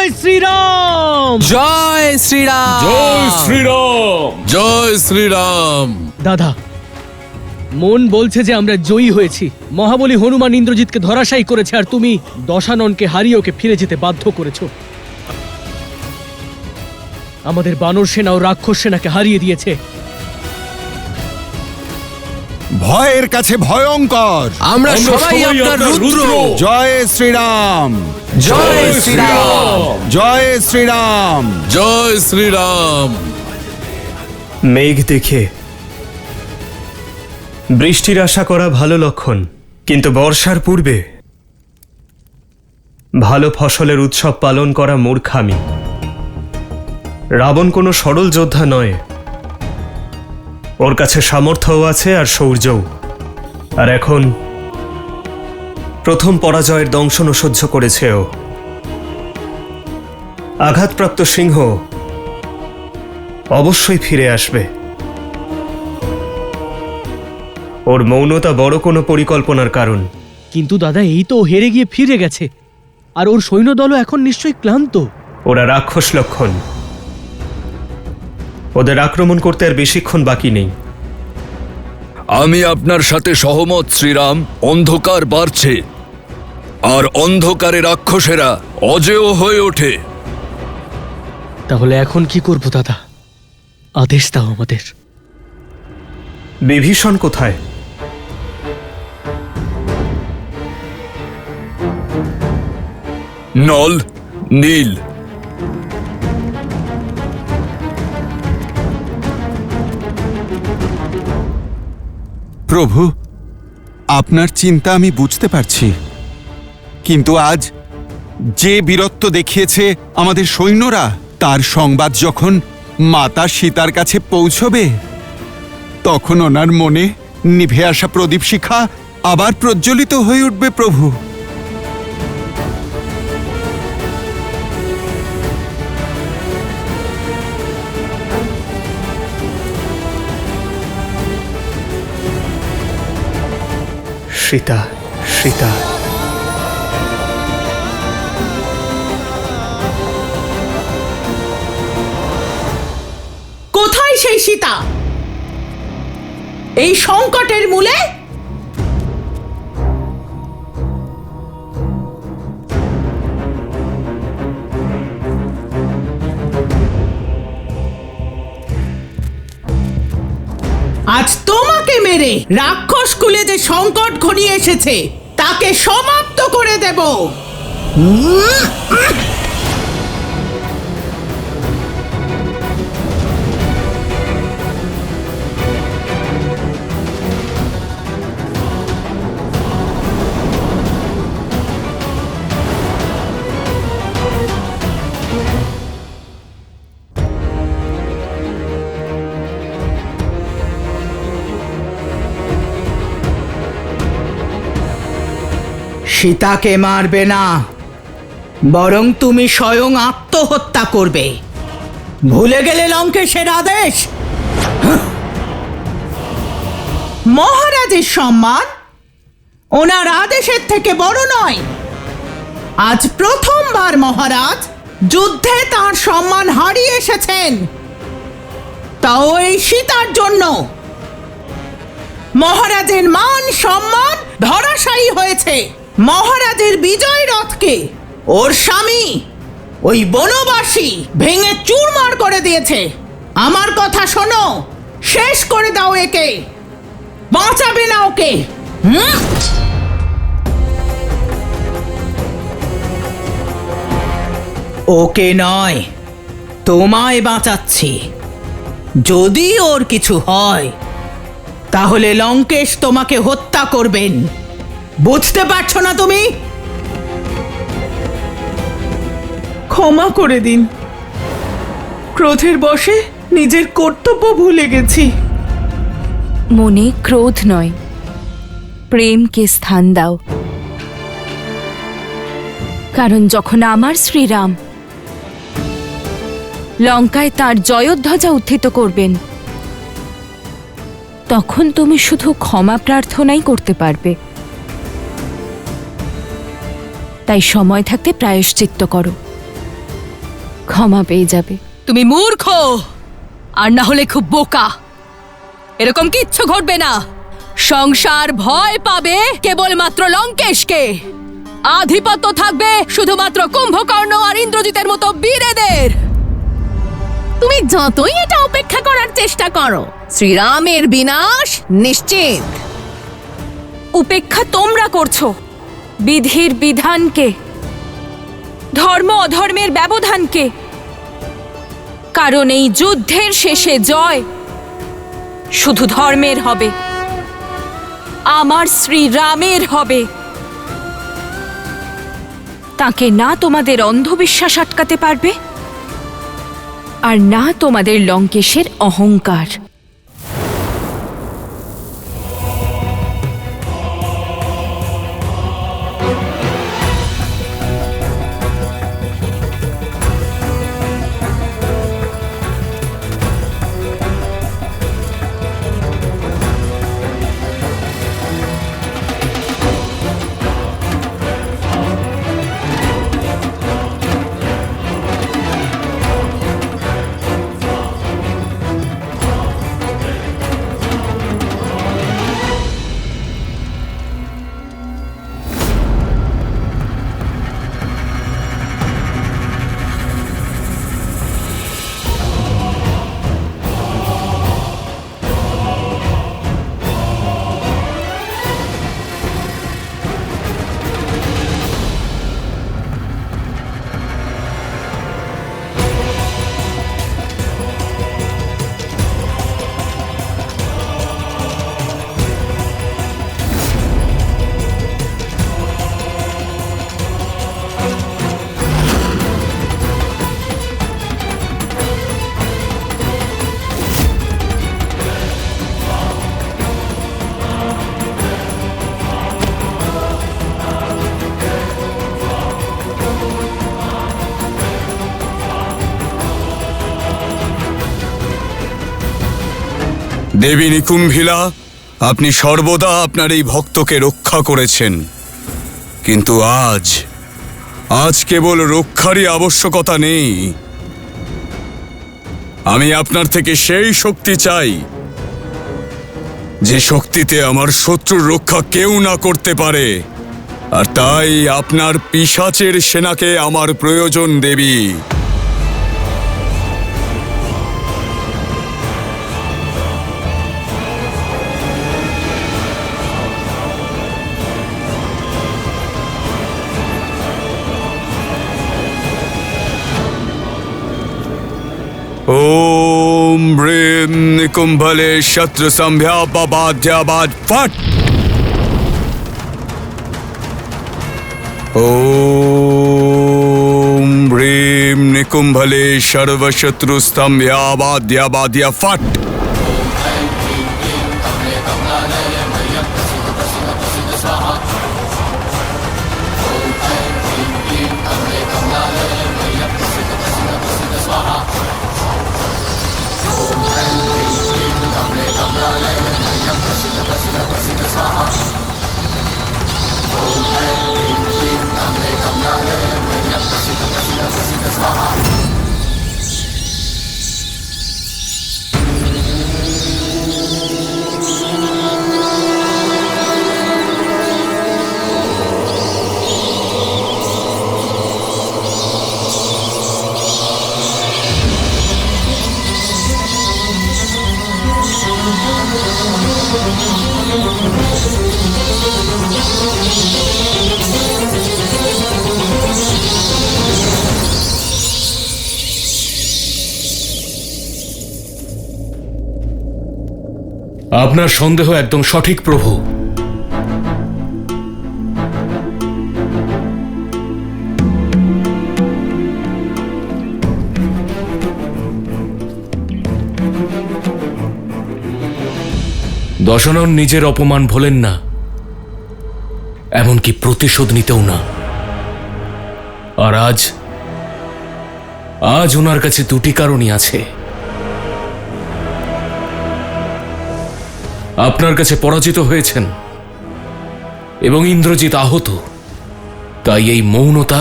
জয় শ্রীরাম। জয় শ্রীরাম। জয় শ্রীরাম। জয় শ্রীরাম। দাদা, মন বলছে যে আমরা জয়ী হয়েছি। মহাবলী হনুমান ইন্দ্রজিৎকে ধরাশায়ী করেছে, আর তুমি দশাননকে হারিয়ে ওকে ফিরে যেতে বাধ্য করেছো। আমাদের বানর সেনা ও রাক্ষস সেনাকে হারিয়ে দিয়েছে। ভয়ের কাছে ভয়ঙ্কর। আমরা সবাই আপনার রুদ্র। জয় শ্রীরাম। জয় শ্রীরাম। জয় শ্রীরাম। জয় শ্রীরাম। মেঘ দেখে বৃষ্টির আশা করা ভালো লক্ষণ, কিন্তু বর্ষার পূর্বে ভালো ফসলের উৎসব পালন করা মূর্খামি। রাবণ কোনো সরল যোদ্ধা নয়। ওর কাছে সামর্থ্যও আছে আর শৌর্যও। আর এখন প্রথম পরাজয়ের দংশনও সহ্য করেছে ও। আঘাতপ্রাপ্ত সিংহ অবশ্যই ফিরে আসবে। ওর মৌনতা বড় কোনো পরিকল্পনার কারণ। কিন্তু দাদা, এই তো ও হেরে গিয়ে ফিরে গেছে, আর ওর সৈন্যদলও এখন নিশ্চয়ই ক্লান্ত। ওরা রাক্ষস লক্ষণ। ওদের আক্রমণ করতে আর বেশিক্ষণ বাকি নেই। আমি আপনার সাথে সহমত শ্রীরাম। অন্ধকার বাড়ছে, আর অন্ধকারে রাক্ষসেরা অজেয় হয়ে ওঠে। তাহলে এখন কি করব দাদা? আদেশ দাও আমাদের। বিভীষণ কোথায়? নল, নীল। প্রভু, আপনার চিন্তা আমি বুঝতে পারছি, কিন্তু আজ যে বীরত্ব দেখিয়েছে আমাদের সৈন্যরা, তার সংবাদ যখন মাতা সীতার কাছে পৌঁছবে, তখন ওনার মনে নিভে আসা প্রদীপ শিখা আবার প্রজ্বলিত হয়ে উঠবে প্রভু। সীতা, সীতা। কোথায় সেই সীতা? এই সংকটের মূলে? আজ তোমাকে মেরে রাক্ষস কুলে যে সংকট ঘনিয়ে এসেছে তাকে সমাপ্ত করে দেব। সীতাকে মারবে না, বরং তুমি স্বয়ং আত্মহত্যা করবে। ভুলে গেলে লঙ্কেশের আদেশ? মহারাজের সম্মান ওনার আদেশের থেকে বড় নয়। আজ প্রথমবার মহারাজ যুদ্ধে তার সম্মান হারিয়ে এসেছেন, তাও এই সীতার জন্য। মহারাজের মান সম্মান ধরাশায়ী হয়েছে। মহারাজের বিজয় রথকে ওর স্বামী ওই বনবাসী ভেঙে চুরমার করে দিয়েছে। আমার কথা শোনো, শেষ করে দাও একে, বাঁচাবে না ওকে। ওকে নয়, তোমায় বাঁচাচ্ছি। যদি ওর কিছু হয় তাহলে লঙ্কেশ তোমাকে হত্যা করবেন। বুঝতে পারছো না তুমি? ক্ষমা করে দিন, ক্রোধের বশে নিজের কর্তব্য ভুলে গেছি। মনে ক্রোধ নয়, প্রেমকে স্থান দাও। কারণ যখন আমার শ্রীরাম লঙ্কায় তার জয়ধ্বজা উত্থিত করবেন, তখন তুমি শুধু ক্ষমা প্রার্থনাই করতে পারবে। তাই সময় থাকতে প্রায়শ্চিত্ত করো। ক্ষমা পেয়ে যাবে। তুমি মূর্খ, আর না হলে খুব বোকা। এরকম কিচ্ছু ঘটবে না। সংসার ভয় পাবে কেবলমাত্র লঙ্কেশকে। আধিপত্য থাকবে শুধুমাত্র কুম্ভকর্ণ আর ইন্দ্রজিতের মতো বীরেদের। তুমি যতই এটা উপেক্ষা করার চেষ্টা করো, শ্রীরামের বিনাশ নিশ্চিত। উপেক্ষা তোমরা করছো বিধির বিধানকে, ধর্ম অধর্মের ব্যবধানকে। কারণ এই যুদ্ধের শেষে জয় শুধু ধর্মের হবে, আমার শ্রীরামের হবে। তাকে না তোমাদের অন্ধবিশ্বাস আটকাতে পারবে, আর না তোমাদের লঙ্কেশের অহংকার। দেবী নিকুম্ভিলা, আপনি সর্বদা আপনার এই ভক্তকে রক্ষা করেছেন, কিন্তু আজ কেবল রক্ষারই আবশ্যকতা নেই। আমি আপনার থেকে সেই শক্তি চাই যে শক্তিতে আমার শত্রুর রক্ষা কেউ না করতে পারে। আর তাই আপনার পিশাচের সেনাকে আমার প্রয়োজন দেবী। ओम ब्रीम निकुंभले शत्रु संभ्यापाद्याबाद फट। ओम ब्रीम निकुंभले सर्वशत्रु स्तंभ्याबाद्याबाद्या फट। আপনার সন্দেহ একদম সঠিক প্রভু। দশানন নিজের অপমান ভোলেন না, এমনকি প্রতিশোধ নিতেও না। আর আজ ওনার কাছে দুটি কারণই আছে। আপনার কাছে পরাজিত হয়েছেন এবং ইন্দ্রজিৎ আহত, তাই এই মৌনতা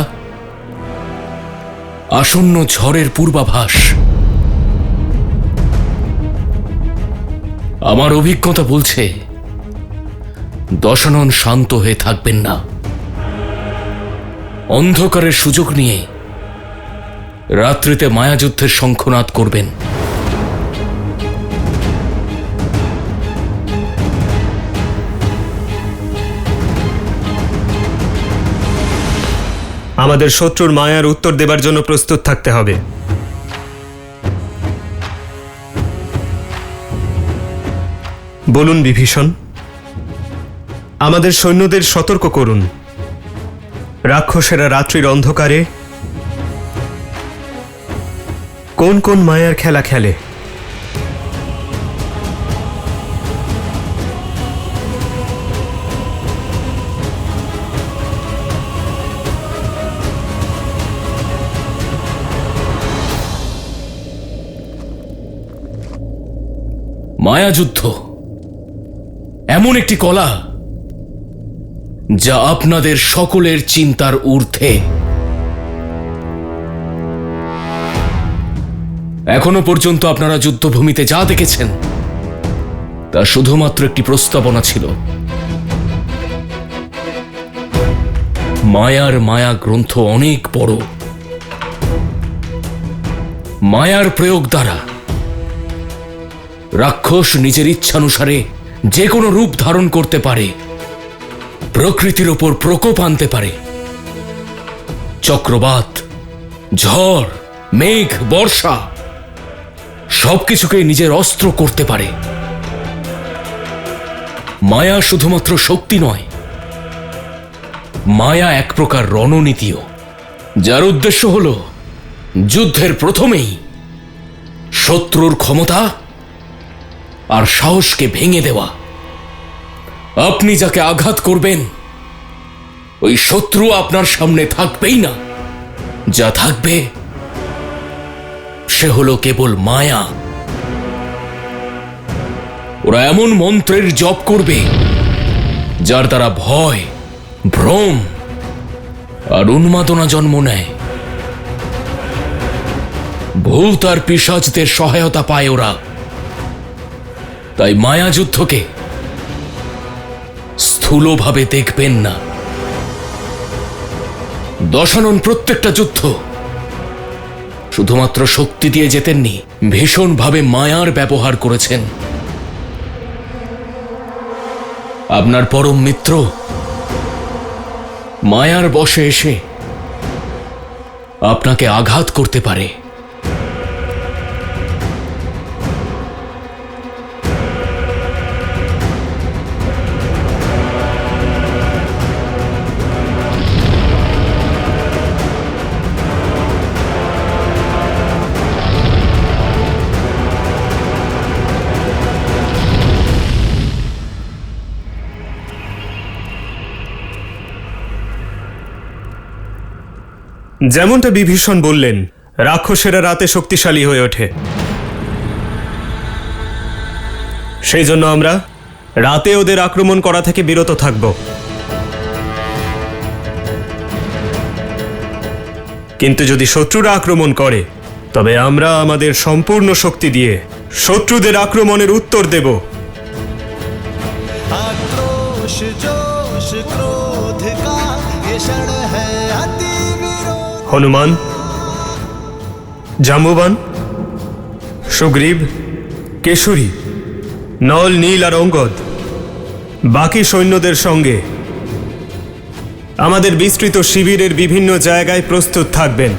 আসন্ন ঝড়ের পূর্বাভাস। আমার অভিজ্ঞতা বলছে দশানন শান্ত হয়ে থাকবেন না। অন্ধকারের সুযোগ নিয়ে রাত্রিতে মায়াযুদ্ধের শঙ্খনাদ করবেন। আমাদের শত্রুর মায়ার উত্তর দেবার জন্য প্রস্তুত থাকতে হবে। বলুন বিভীষণ, আমাদের সৈন্যদের সতর্ক করুন। রাক্ষসেরা রাত্রির অন্ধকারে কোন কোন মায়ার খেলা খেলে? মায়াযুদ্ধ এমন একটি কলা যা আপনাদের সকলের চিন্তার ঊর্ধ্বে। এখনো পর্যন্ত আপনারা যুদ্ধভূমিতে যা দেখেছেন তা শুধুমাত্র একটি প্রস্তাবনা ছিল। মায়ার মায়া গ্রন্থ অনেক বড়। মায়ার প্রয়োগ দ্বারা রাক্ষস নিজের ইচ্ছানুসারে যে কোনো রূপ ধারণ করতে পারে, প্রকৃতির ওপর প্রকোপ আনতে পারে। চক্রবাত, ঝড়, মেঘ, বর্ষা সবকিছুকে নিজের অস্ত্র করতে পারে। মায়া শুধুমাত্র শক্তি নয়, মায়া এক প্রকার রণনীতিও, যার উদ্দেশ্য হল যুদ্ধের প্রথমেই শত্রুর ক্ষমতা আর সাহসকে ভেঙে দেওয়া। আপনি যাকে আঘাত করবেন ওই শত্রু আপনার সামনে থাকবেই না। যা থাকবে সে হলো কেবল মায়া। ওরা এমন মন্ত্রের জপ করবে যার দ্বারা ভয়, ভ্রম আর উন্মাদনা জন্ম নেয়। ভূত আর পিশাচদের সহায়তা পায় ওরা। তাই মায়াযুদ্ধকে স্থূলভাবে দেখবেন না। দশানন প্রত্যেকটা যুদ্ধ শুধুমাত্র শক্তি দিয়ে জেতেননি, ভীষণভাবে মায়ার ব্যবহার করেছেন। আপনার পরম মিত্র মায়ার বশে এসে আপনাকে আঘাত করতে পারে। যেমনটা বিভীষণ বললেন, রাক্ষসেরা রাতে শক্তিশালী হয়ে ওঠে। সেই জন্য আমরা রাতে ওদের আক্রমণ করা থেকে বিরত থাকব। কিন্তু যদি শত্রুরা আক্রমণ করে তবে আমরা আমাদের সম্পূর্ণ শক্তি দিয়ে শত্রুদের আক্রমণের উত্তর দেব। आक्रोश जोश क्रोध का ये क्षण है अति विरोध। হনুমান, জাম্বুবান, সুগ্রীব, কেশরী, নল, নীল আর অঙ্গদ বাকি সৈন্যদের সঙ্গে আমাদের বিস্তৃত শিবিরের বিভিন্ন জায়গায় প্রস্তুত থাকবেন।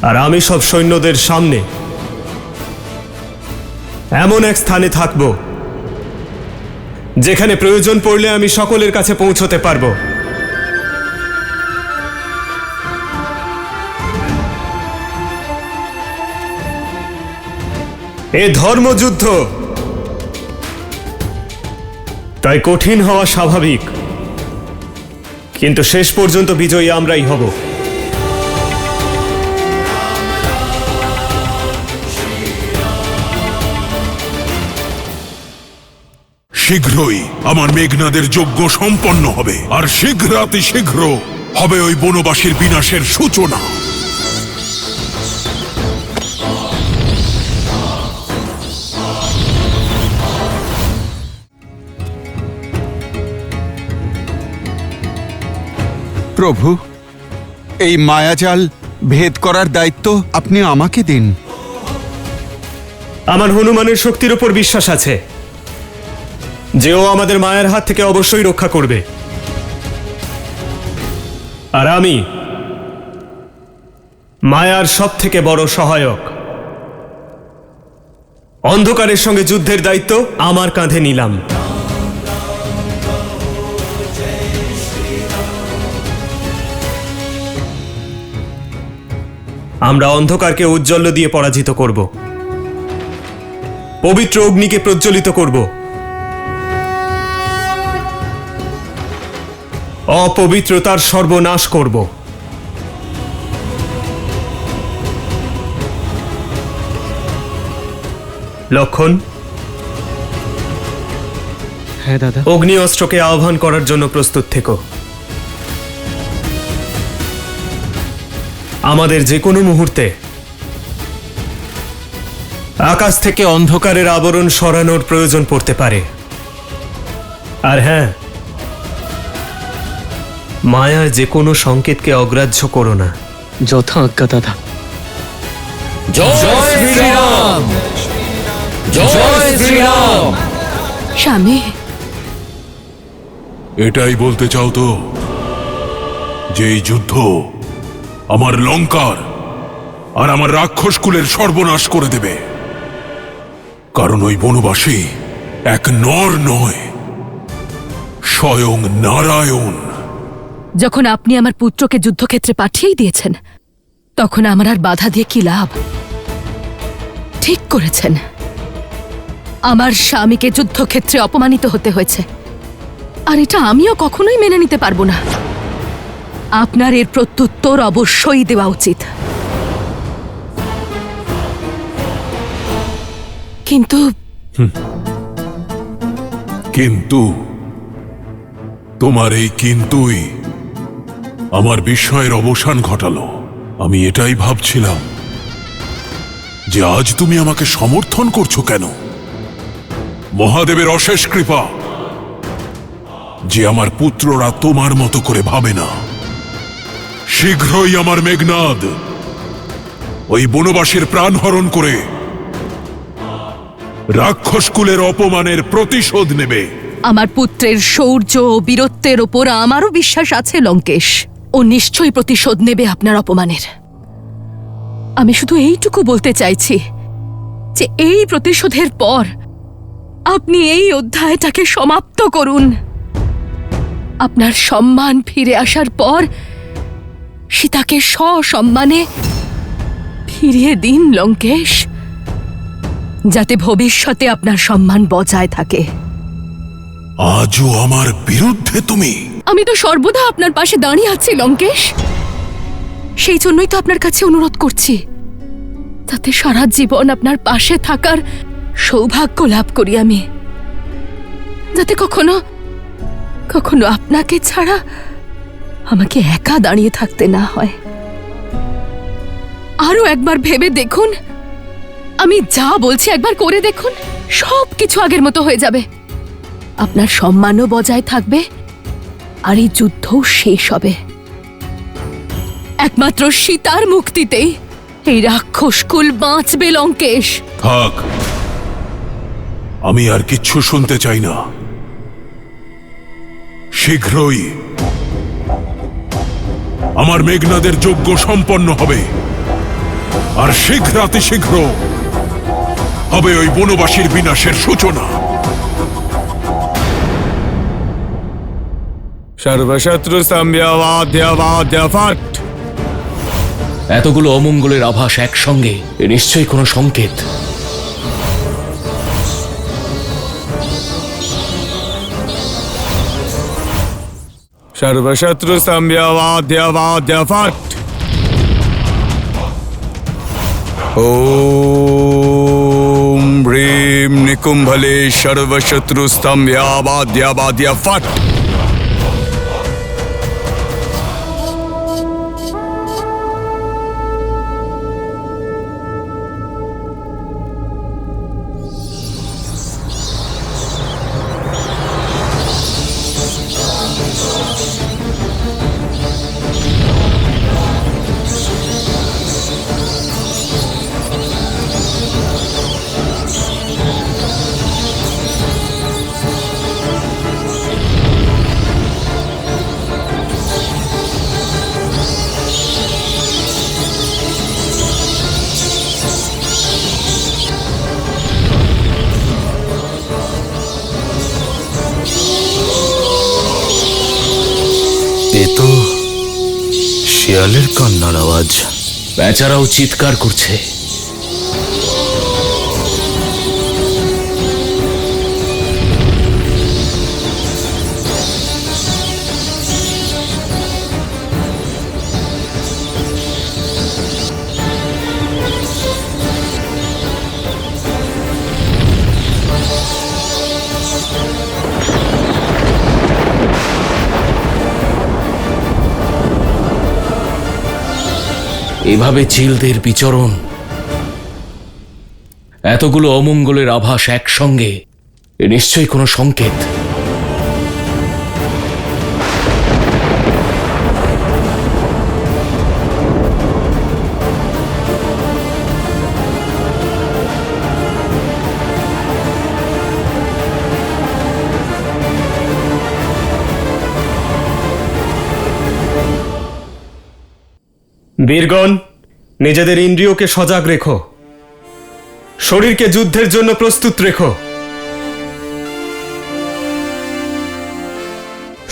আর আমি সব সৈন্যদের সামনে এমন এক স্থানে থাকব যেখানে প্রয়োজন পড়লে আমি সকলের কাছে পৌঁছতে পারব। এ ধর্মযুদ্ধ, তাই কঠিন হওয়া স্বাভাবিক, কিন্তু শেষ পর্যন্ত বিজয়ী আমরাই হব। শীঘ্রই আমার মেঘনাদের যজ্ঞ সম্পন্ন হবে, আর শীঘ্রাতি শীঘ্র হবে ওই বনবাসীর বিনাশের সূচনা। প্রভু, এই মায়াজাল ভেদ করার দায়িত্ব আপনি আমাকে দিন। আমার হনুমানের শক্তির উপর বিশ্বাস আছে যে ও আমাদের মায়ের হাত থেকে অবশ্যই রক্ষা করবে। আর আমি মায়ার সব থেকে বড় সহায়ক। অন্ধকারের সঙ্গে যুদ্ধের দায়িত্ব আমার কাঁধে নিলাম। আমরা অন্ধকারকে উজ্জ্বল দিয়ে পরাজিত করব, পবিত্র অগ্নিকে প্রজ্বলিত করব, অপবিত্রতার সর্বনাশ করব। লক্ষণ, হ্যাঁ দাদা। অগ্নি অস্ত্রকে আহ্বান করার জন্য প্রস্তুত থেকো। আমাদের যে কোনো মুহূর্তে আকাশ থেকে অন্ধকারের আবরণ সরানোর প্রয়োজন পড়তে পারে। আর হ্যাঁ, মায়ার যে কোনো সংকেতকে অগ্রাহ্য করো না। যথা আজ্ঞা দাদা। জয় শ্রীরাম, জয় শ্রীরাম। স্বামী, এটাই বলতে চাও তো যে এই যুদ্ধ আমার লঙ্কার আর আমার রাক্ষস কুলের সর্বনাশ করে দেবে? কারণ ওই বনবাসী এক নর নয়, স্বয়ং নারায়ণ। যখন আপনি আমার পুত্রকে যুদ্ধক্ষেত্রে পাঠিয়েই দিয়েছেন, তখন আমার আর বাধা দিয়ে কি লাভ? ঠিক করেছেন। আমার স্বামীকে যুদ্ধক্ষেত্রে অপমানিত হতে হয়েছে, আর এটা আমিও কখনোই মেনে নিতে পারবো না। আপনার এর প্রত্যুত্তর অবশ্যই দেওয়া উচিত। কিন্তু তোমার এই কিন্তুই আমার বিস্ময়ের অবসান ঘটালো। আমি এটাই ভাবছিলাম যে আজ তুমি আমাকে সমর্থন করছো কেন? মহাদেবের অশেষ কৃপা যে আমার পুত্ররা তোমার মতো করে ভাবে না। শীঘ্রই আমার মেঘনাদ ওই বনবাসীর প্রাণ হরণ করে রাক্ষস কুলের অপমানের প্রতিশোধ নেবে। আমার পুত্রের শৌর্য ও বীরত্বের ওপর আমারও বিশ্বাস আছে লঙ্কেশ। ও নিশ্চয়ই প্রতিশোধ নেবে আপনার অপমানের। আমি শুধু এইটুকু বলতে চাইছি যে এই প্রতিশোধের পর আপনি এই অধ্যায়টাকে সমাপ্ত করুন। আপনার সম্মান ফিরে আসার পর সীতাকে সসম্মানে ফিরিয়ে দিন লঙ্কেশ, যাতে ভবিষ্যতে আপনার সম্মান বজায় থাকে। আজও আমার বিরুদ্ধে তুমি? আমি তো সর্বদা আপনার পাশে দাঁড়িয়ে আছি লঙ্কেশ। সেই জন্যই তো আপনার কাছে অনুরোধ করছি, যাতে সারা জীবন আপনার পাশে থাকার সৌভাগ্য লাভ করি আমি, যাতে কখনো কখনো আপনাকে ছাড়া আমাকে একা দাঁড়িয়ে থাকতে না হয়। আরো একবার ভেবে দেখুন, আমি যা বলছি একবার করে দেখুন, সবকিছু আগের মতো হয়ে যাবে। আপনার সম্মানও বজায় থাকবে, আর এই যুদ্ধও শেষ হবে। একমাত্র সীতার মুক্তিতেই এই রাক্ষসকুল বাঁচবে লঙ্কেশ। থাক, আমি আর কিচ্ছু শুনতে চাই না। শীঘ্রই আমার মেঘনাদের যজ্ঞ সম্পন্ন হবে, আর শীঘ্রাতি শীঘ্র হবে ওই বনবাসীর বিনাশের সূচনা। সর্বশত্রু সম্যবাদ্যবাদ্যফট। এতগুলো অমঙ্গলের আভাস একসঙ্গে, এ নিশ্চয়ই কোনো সংকেত। সর্বশত্রু সম্যবাদ্যবাদ্যফট। ওম ভ্রীম নিকুম্ভলে সর্বশত্রু স্তম্ভ্যাবাদ্যাবাদ্যা ফট। এ তো শিয়ালের কান্নার আওয়াজ। বেচারাও চিৎকার করছে। এভাবে চিলদের বিচরণ, এতগুলো অমঙ্গলের আভাস একসঙ্গে, এ নিশ্চয়ই কোনো সংকেত। বীরগণ, নিজেদের ইন্দ্রিয়কে সজাগ রেখো, শরীরকে যুদ্ধের জন্য প্রস্তুত রেখো।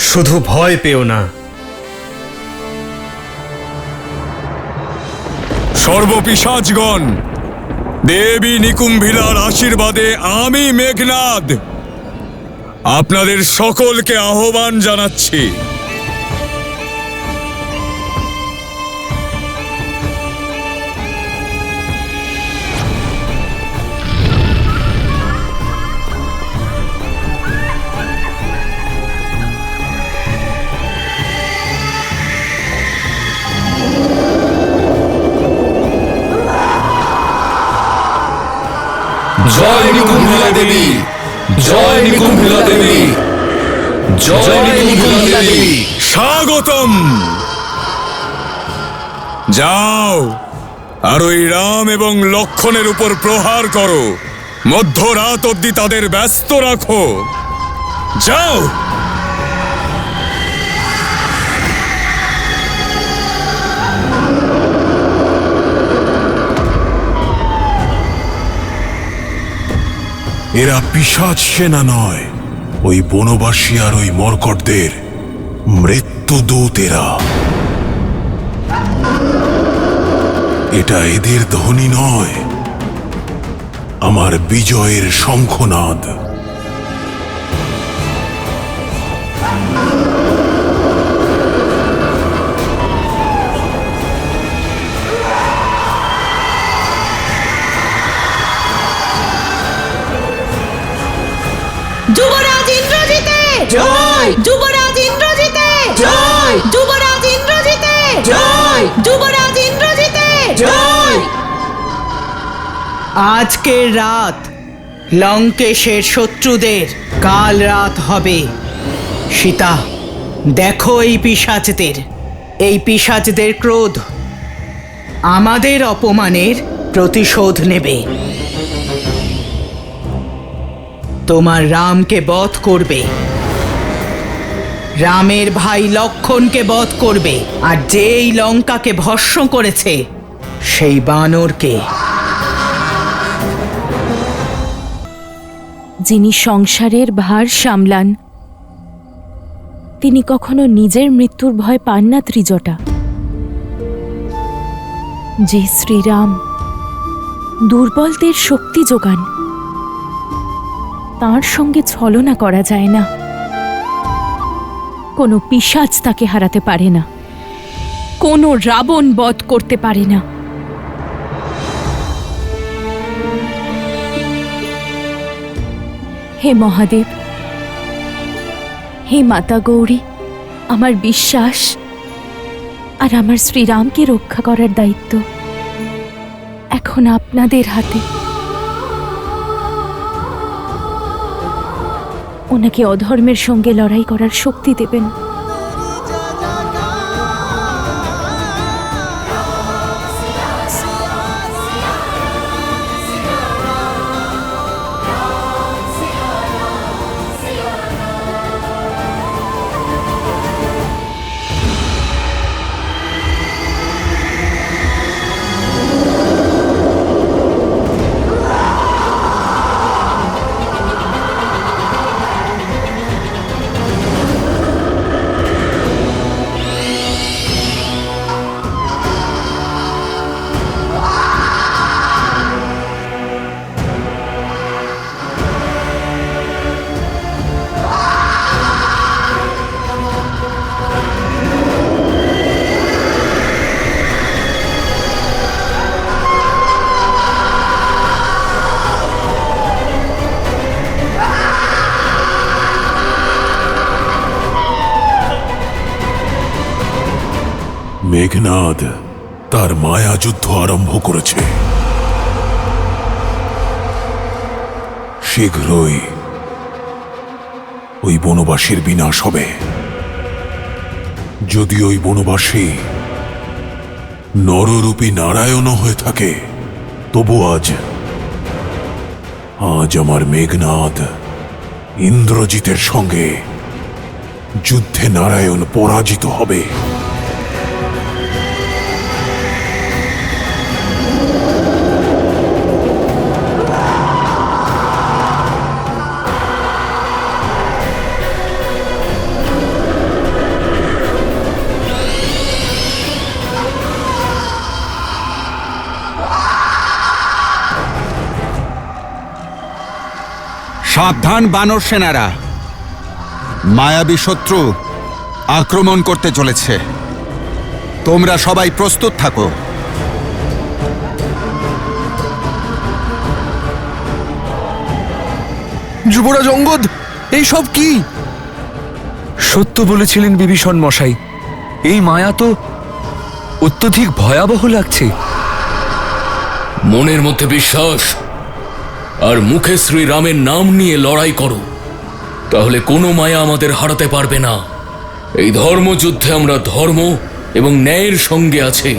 শুধু ভয় পেও না। সর্বপিশাচগণ, দেবী নিকুম্ভিলার আশীর্বাদে আমি মেঘনাদ আপনাদের সকলকে আহ্বান জানাচ্ছি। জয় নিকুম্ভিলা দেবী, জয় নিকুম্ভিলা দেবী, জয় নিকুম্ভিলা দেবী। স্বাগতম। যাও আর ওই রাম এবং লক্ষণের উপর প্রহার করো, মধ্যরাত অবধি তাদের ব্যস্ত রাখো। যাও। এরা পিশাচ সেনা নয়, ওই বনবাসী আর ওই মর্কটদের মৃত্যুদূত এরা। এটা এদের ধ্বনি নয়, আমার বিজয়ের শঙ্খনাদ। যুবরাজ ইন্দ্রজিতে জয়, যুবরাজ ইন্দ্রজিতে জয়, যুবরাজ ইন্দ্রজিতে জয়, যুবরাজ ইন্দ্রজিতে জয়। আজকের রাত লঙ্কেশের শত্রুদের কাল রাত হবে। সীতা, দেখো এই পিশাচদের, এই পিশাচদের ক্রোধ আমাদের অপমানের প্রতিশোধ নেবে। তোমার রামকে বধ করবে, রামের ভাই লক্ষণকে বধ করবে, আর যেই লঙ্কাকে ভস্ম করেছে সেই বানরকে। যিনি সংসারের ভার সামলান, তিনি কখনো নিজের মৃত্যুর ভয় পান না ত্রিজটা। যে শ্রীরাম দুর্বলদের শক্তি যোগান, তাঁর সঙ্গে ছলনা করা যায় না। কোনো পিশাচ তাকে হারাতে পারে না, কোনো রাবণ বধ করতে পারে না। হে মহাদেব, হে মাতা গৌরী, আমার বিশ্বাস আর আমার শ্রীরামকে রক্ষা করার দায়িত্ব এখন আপনাদের হাতে। ওনাকে অধর্মের সঙ্গে লড়াই করার শক্তি দেবেন। মেঘনাদ তার মায়া যুদ্ধ আরম্ভ করেছে। শীঘ্রই ওই বনবাসীর বিনাশ হবে। যদি ওই বনবাসী নররূপী নারায়ণও হয়ে থাকে, তবু আজ আমার মেঘনাদ ইন্দ্রজিতের সঙ্গে যুদ্ধে নারায়ণ পরাজিত হবে। সাবধান বানর সেনারা, মায়াবী শত্রু আক্রমণ করতে চলেছে। তোমরা সবাই প্রস্তুত থাকো। যুবরাজ অঙ্গদ, এই সব কি? সত্য বলেছিলেন বিভীষণ মশাই, এই মায়া তো অত্যধিক ভয়াবহ লাগছে। মনের মধ্যে বিশ্বাস আর মুখে শ্রীরামের নাম নিয়ে লড়াই করো, তাহলে কোনো মায়া আমাদের হারাতে পারবে না। এই ধর্মযুদ্ধে আমরা ধর্ম এবং ন্যায়ের সঙ্গে আছি।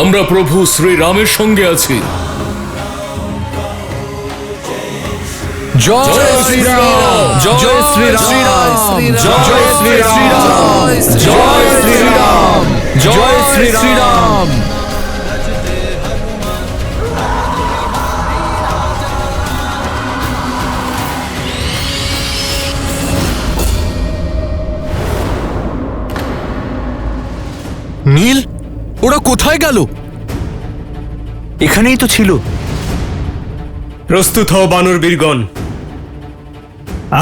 আমরা প্রভু শ্রীরামের সঙ্গে আছি। জয় শ্রীরাম, জয় শ্রীরাম, জয় শ্রীরাম, জয় শ্রীরাম, জয় শ্রীরাম। নীল, ওরা কোথায় গেল? এখানেই তো ছিল। প্রস্তুত হও বানর বীরগণ,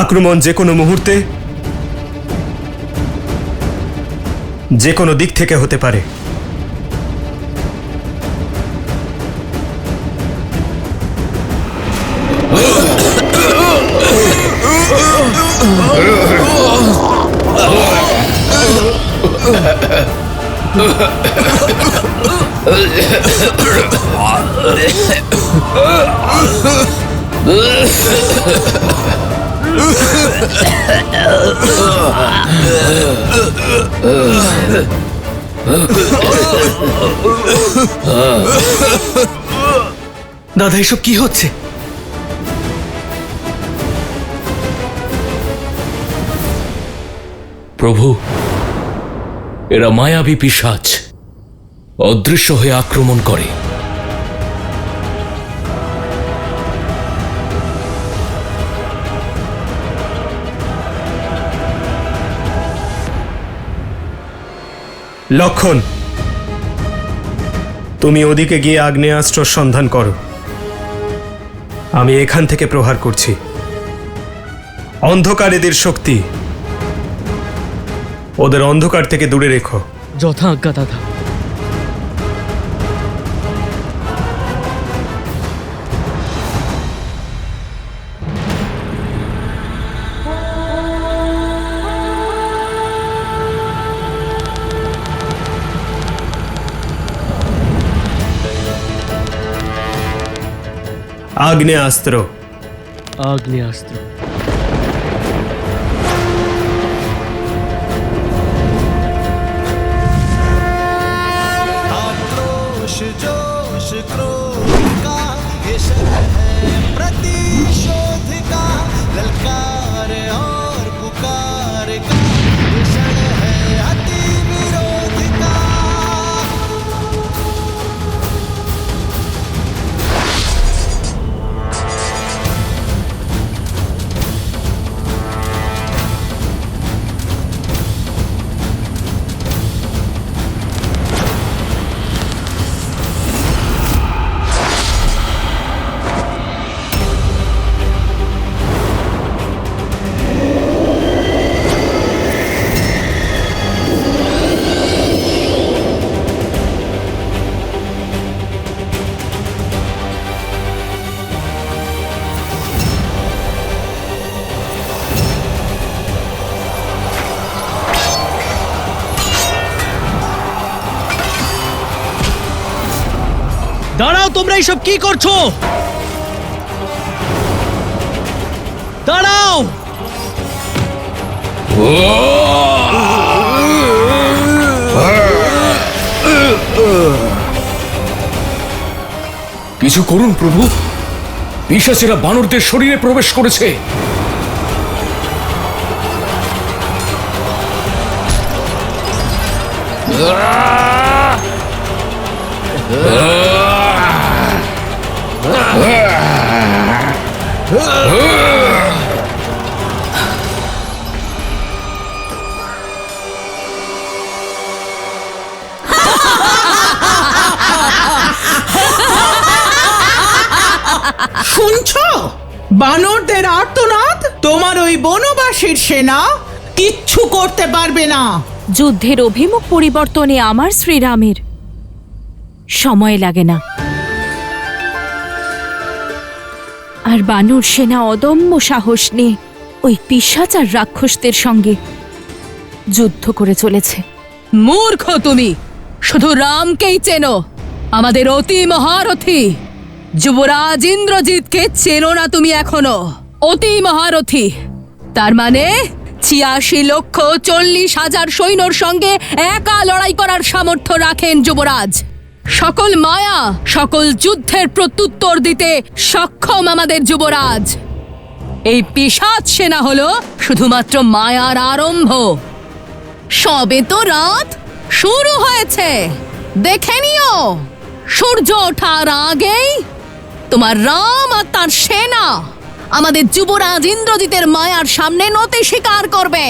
আক্রমণ যে কোনো মুহূর্তে যে কোনো দিক থেকে হতে পারে। দাদা, এসব কি হচ্ছে? প্রভু, এরা মায়াবী পিশাচ, অদৃশ্য হয়ে আক্রমণ করে। লক্ষণ, তুমি ওদিকে গিয়ে আগ্নেয়াস্ত্র সন্ধান করো, আমি এখান থেকে প্রহার করছি। অন্ধকার এদের শক্তি, ওদের অন্ধকার থেকে দূরে রেখো। যথা আজ্ঞা দাদা। আগ্নেয়াস্ত্র। আগ্নেয়াস্ত্র। आक्रोश जोश क्रोध का ये शर है प्रतिशोध का ललकार और पुकार का ये शर है अति विरोध का। দাঁড়াও, তোমরা এইসব কি করছো? দাঁড়াও! কিছু করুন প্রভু, পিশাচেরা বানরদের শরীরে প্রবেশ করেছে। শুনছো বানরদের আর্তনাদ? তোমার ওই বনবাসীর সেনা কিচ্ছু করতে পারবে না। যুদ্ধের অভিমুখ পরিবর্তনে আমার শ্রীরামের সময় লাগে না। আর বানর সেনা অদম্য সাহস নিয়ে ওই পিশাচ আর রাক্ষসদের সঙ্গে যুদ্ধ করে চলেছে। মূর্খ তুমি, শুধু রামকেই চেনো, আমাদের অতি মহারথী যুবরাজ ইন্দ্রজিৎকে চেনো না তুমি এখনো। অতি মহারথী তার মানে ৮৬,৪০,০০০ সৈন্যর সঙ্গে একা লড়াই করার সামর্থ্য রাখেন যুবরাজ। সকল মায়া, সকল যুদ্ধের প্রত্যুত্তর দিতে সক্ষম আমাদের যুবরাজ। এই পিশাচ সেনা হলো শুধুমাত্র মায়ার আরম্ভ। সবে তো রাত শুরু হয়েছে, দেখে নিও সূর্য ওঠার আগেই তোমার রাম আর তার সেনা আমাদের যুবরাজ ইন্দ্রজিতের মায়ার সামনে নতি স্বীকার করবে।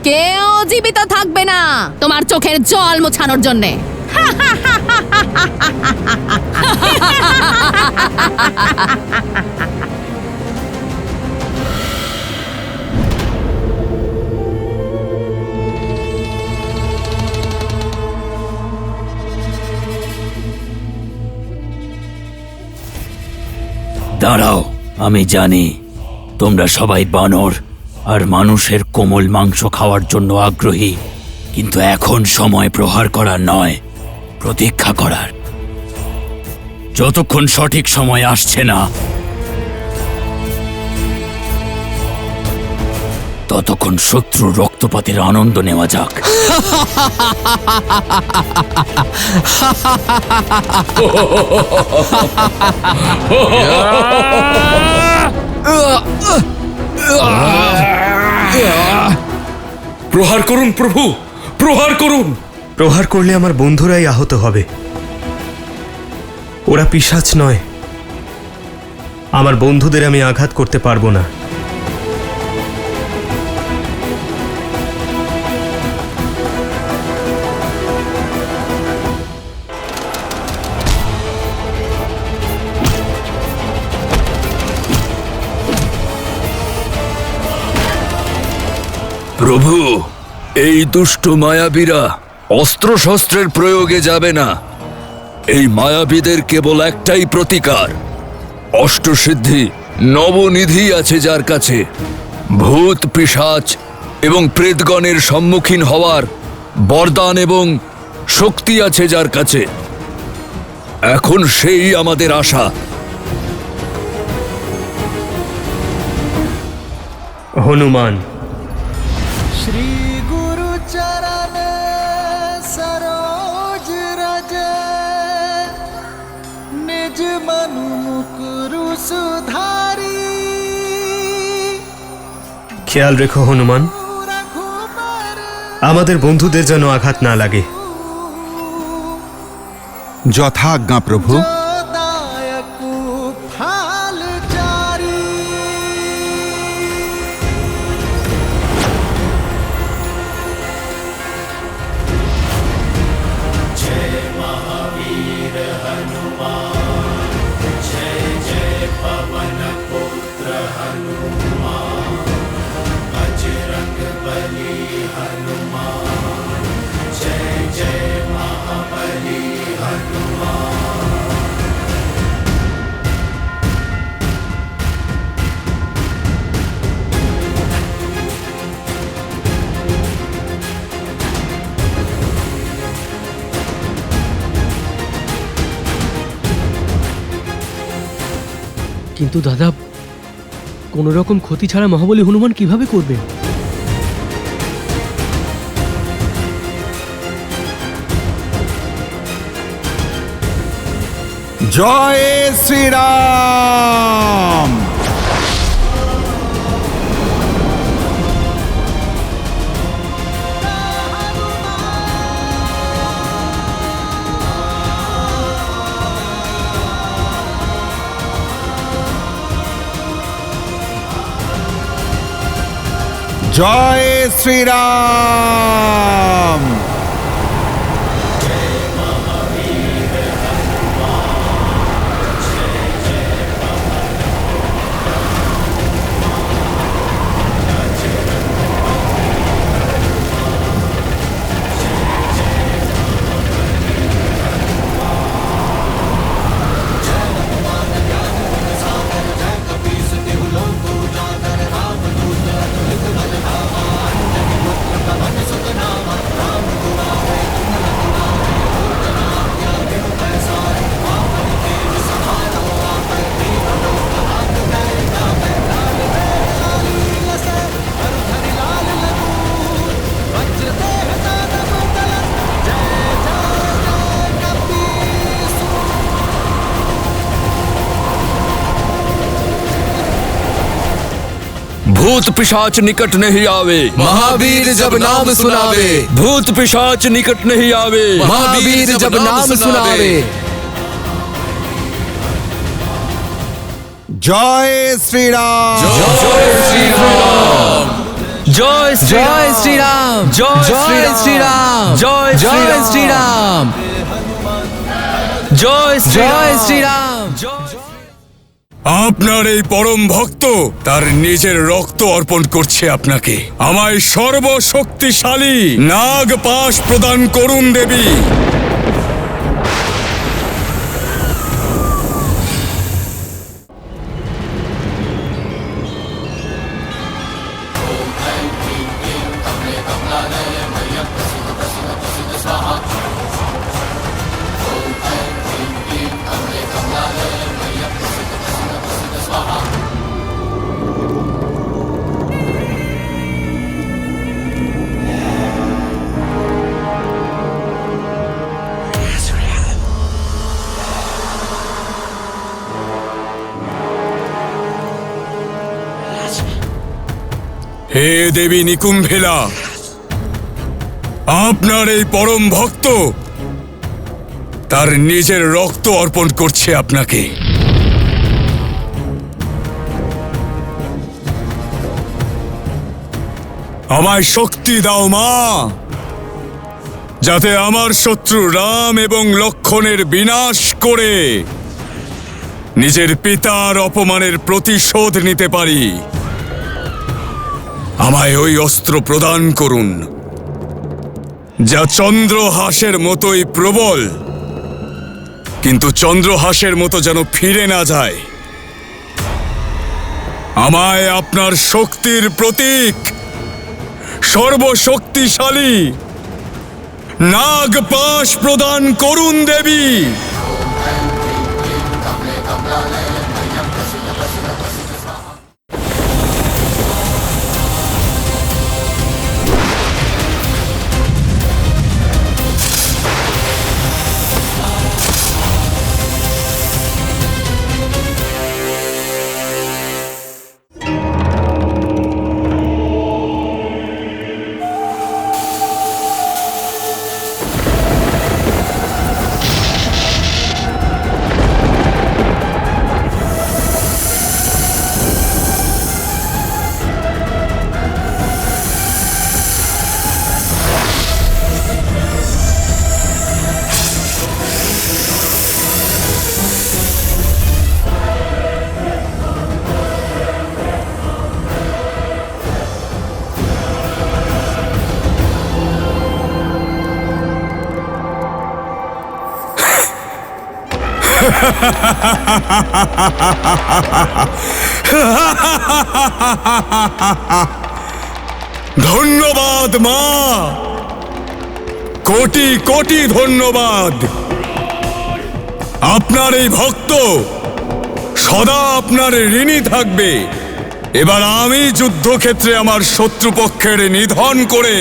কেউ জীবিত থাকবে না তোমার চোখের জল মোছানোর জন্যে। দাঁড়াও, আমি জানি তোমরা সবাই বানর আর মানুষের কোমল মাংস খাওয়ার জন্য আগ্রহী, কিন্তু এখন সময় প্রহার করার নয়, প্রতীক্ষা করার। যতক্ষণ সঠিক সময় আসছে না ততক্ষণ শত্রুর রক্তপাতের আনন্দ নেওয়া যাক। প্রহার করুন প্রভু, প্রহার করুন। প্রহার করলে আমার বন্ধুরাই আহত হবে, ওরা পিশাচ নয়। আমার বন্ধুদের আমি আঘাত করতে পারবো না। প্রভু, এই দুষ্ট মায়াবীরা অস্ত্রশস্ত্রের প্রয়োগে যাবে না। এই মায়াবীদের কেবল একটাই প্রতিকার, অষ্টসিদ্ধি নবনিধি আছে যার কাছে। ভূত, পিশাচ এবং প্রেতগণের সম্মুখীন হওয়ার বরদান এবং শক্তি আছে যার কাছে। এখন সেই আমাদের আশা। হনুমান। श्री गुरु चरण सरोज रज निज मनु मुकुरु सुधारी খেয়াল রেখো হনুমান, আমাদের বন্ধুদের যেন আঘাত না লাগে। যথা আজ্ঞা প্রভু। दायक फल चारी কিন্তু দাদা, কোনো রকম ক্ষতি ছাড়া মহাবলী হনুমান কিভাবে করবে? জয় শ্রীরাম। জয় শ্রীরাম। भूत पिशाच निकट नहीं आवे, महावीर जब नाम सुनावे। भूत पिशाच निकट नहीं आवे, महावीर जब नाम सुनावे। জয় শ্রীরাম। जय श्री राम, जय श्री राम, जय श्री राम, जय श्री राम, जय श्री राम। আপনার এই পরম ভক্ত তার নিজের রক্ত অর্পণ করছে আপনাকে। আমায় সর্বশক্তিশালী নাগ পাশ প্রদান করুন দেবী। হে দেবী নিকুম্ভেলা, আপনার এই পরম ভক্ত তার নিজের রক্ত অর্পণ করছে আপনাকে। আমায় শক্তি দাও মা, যাতে আমার শত্রু রাম এবং লক্ষ্মণের বিনাশ করে নিজের পিতার অপমানের প্রতিশোধ নিতে পারি। আমায় ওই অস্ত্র প্রদান করুন যা চন্দ্রহাসের মতোই প্রবল, কিন্তু চন্দ্রহাসের মতো যেন ফিরে না যায়। আমায় আপনার শক্তির প্রতীক সর্বশক্তিশালী নাগপাশ প্রদান করুন দেবী। ধন্যবাদ মা, কোটি কোটি ধন্যবাদ। আপনার এই ভক্ত সদা আপনার ঋণী থাকবে। এবার আমি যুদ্ধক্ষেত্রে আমার শত্রুপক্ষের নিধন করে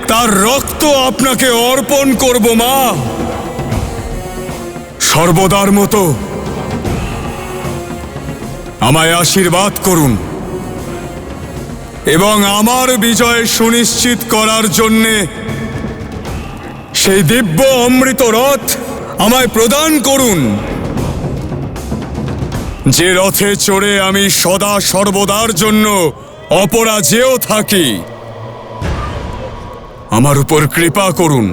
তার রক্ত আপনাকে অর্পণ করব মা। সর্বদার মতো আমায় আশীর্বাদ করুন এবং আমার বিজয় সুনিশ্চিত করার জন্যে সেই দিব্য অমৃত রথ আমায় প্রদান করুন, যে রথে চড়ে আমি সদা সর্বদার জন্য অপরাজেয় থাকি। আমার উপর কৃপা করুন।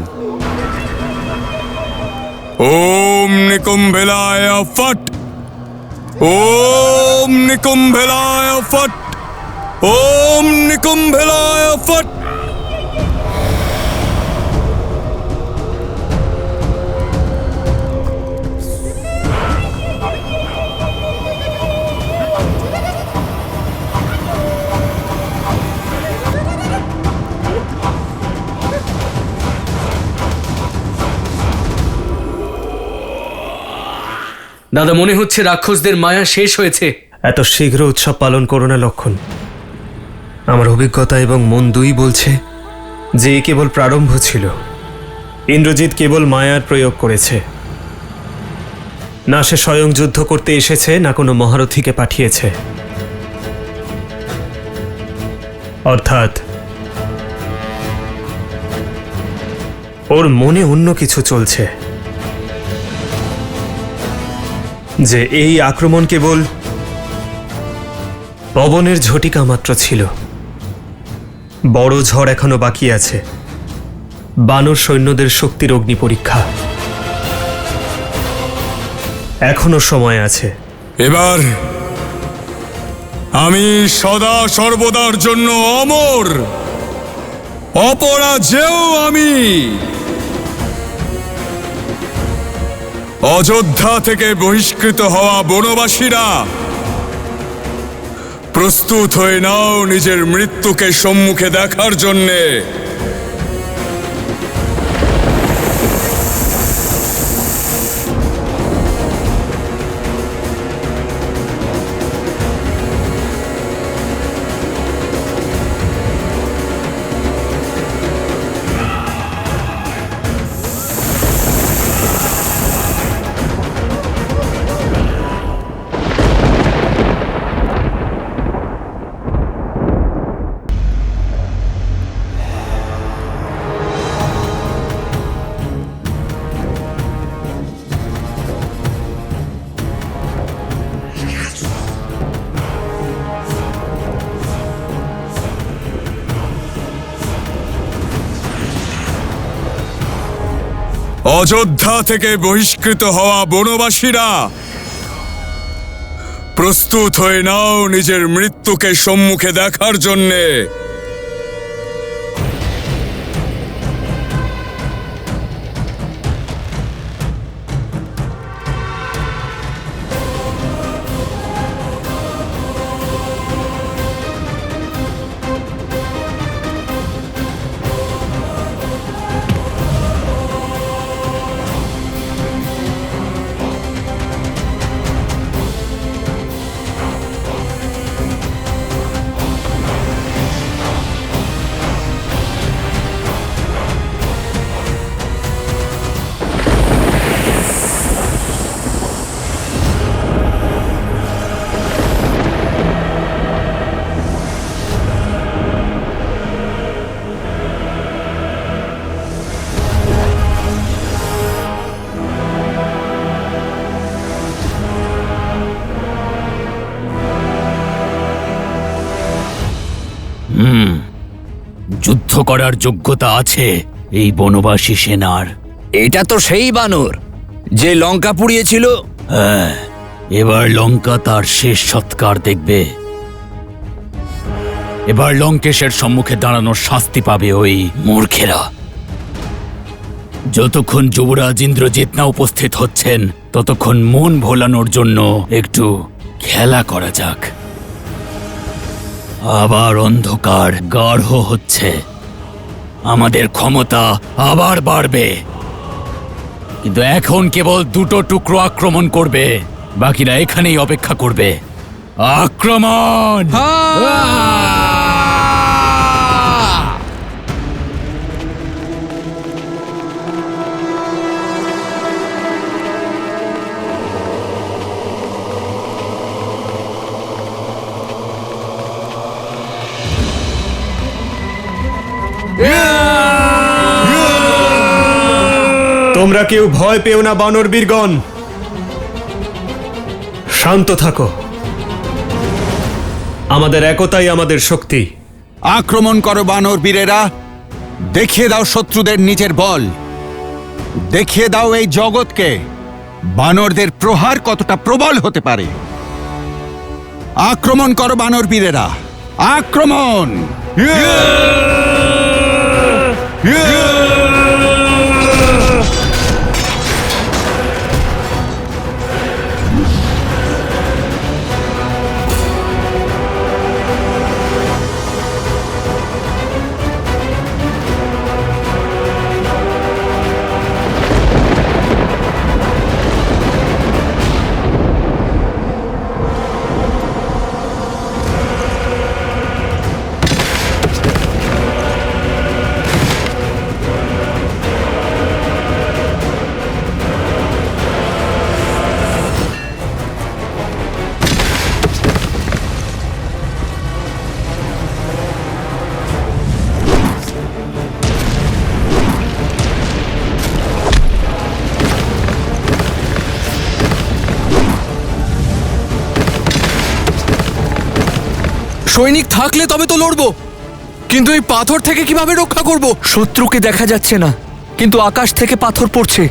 ওম নিকুম্ভেলায় ফট, ওম নিকুম্ভেলায় ফট, ওম নিকুম্ভেলায় ফট। দাদা, মনে হচ্ছে রাক্ষসদের মায়া শেষ হয়েছে। এত শীঘ্র উৎসব পালন করো না লক্ষণ। আমার অভিজ্ঞতা এবং মন দুই বলছে যে এ কেবল প্রারম্ভ ছিল। ইন্দ্রজিৎ কেবল মায়ার প্রয়োগ করেছে। না সে স্বয়ং যুদ্ধ করতে এসেছে, না কোনো মহারথীকে পাঠিয়েছে। অর্থাৎ ওর মনে অন্য কিছু চলছে, যে এই আক্রমণ কেবল পবনের ঝটিকা মাত্র ছিল। বড় ঝড় এখনো বাকি আছে, বানর সৈন্যদের শক্তির অগ্নি পরীক্ষা। এখনো সময় আছে। এবার আমি সদা সর্বদার জন্য অমর, অপরাজেয় আমি। অযোধ্যা থেকে বহিষ্কৃত হওয়া বনবাসীরা, প্রস্তুত হয়ে নাও নিজের মৃত্যুকে সম্মুখে দেখার জন্যে। অযোধ্যা থেকে বহিষ্কৃত হওয়া বনবাসীরা, প্রস্তুত হয়ে নাও নিজের মৃত্যুকে সম্মুখে দেখার জন্যে। যুদ্ধ করার যোগ্যতা আছে এই বনবাসী সেনার। এটা তো সেই বানর যে লঙ্কা পুড়িয়েছিল। হ্যাঁ, এবার লঙ্কা তার শেষ সৎকার দেখবে। এবার লঙ্কেশের সম্মুখে দাঁড়ানোর শাস্তি পাবে ওই মূর্খেরা। যতক্ষণ যুবরাজ ইন্দ্রজিৎ না উপস্থিত হচ্ছেন ততক্ষণ মন ভোলানোর জন্য একটু খেলা করা যাক। আবার অন্ধকার গাঢ় হচ্ছে, আমাদের ক্ষমতা আবার বাড়বে, কিন্তু এখন কেবল দুটো টুকরো আক্রমণ করবে, বাকিরা এখানেই অপেক্ষা করবে। আক্রমণ! তোমরা কেউ ভয় পেও না বানর বীরগণ, শান্ত থাকো। আমাদের একতাই আমাদের শক্তি। আক্রমণ করো বানর বীরেরা, দেখিয়ে দাও শত্রুদের নিজের বল, দেখিয়ে দাও এই জগৎকে বানরদের প্রহার কতটা প্রবল হতে পারে। আক্রমণ করো বানর বীরেরা, আক্রমণ! সৈনিক থাকলে তবে তো লড়বো, কিন্তু এই পাথর থেকে কিভাবে রক্ষা করব? শত্রুকে দেখা যাচ্ছে না, কিন্তু আকাশ থেকে পাথর পড়ছে।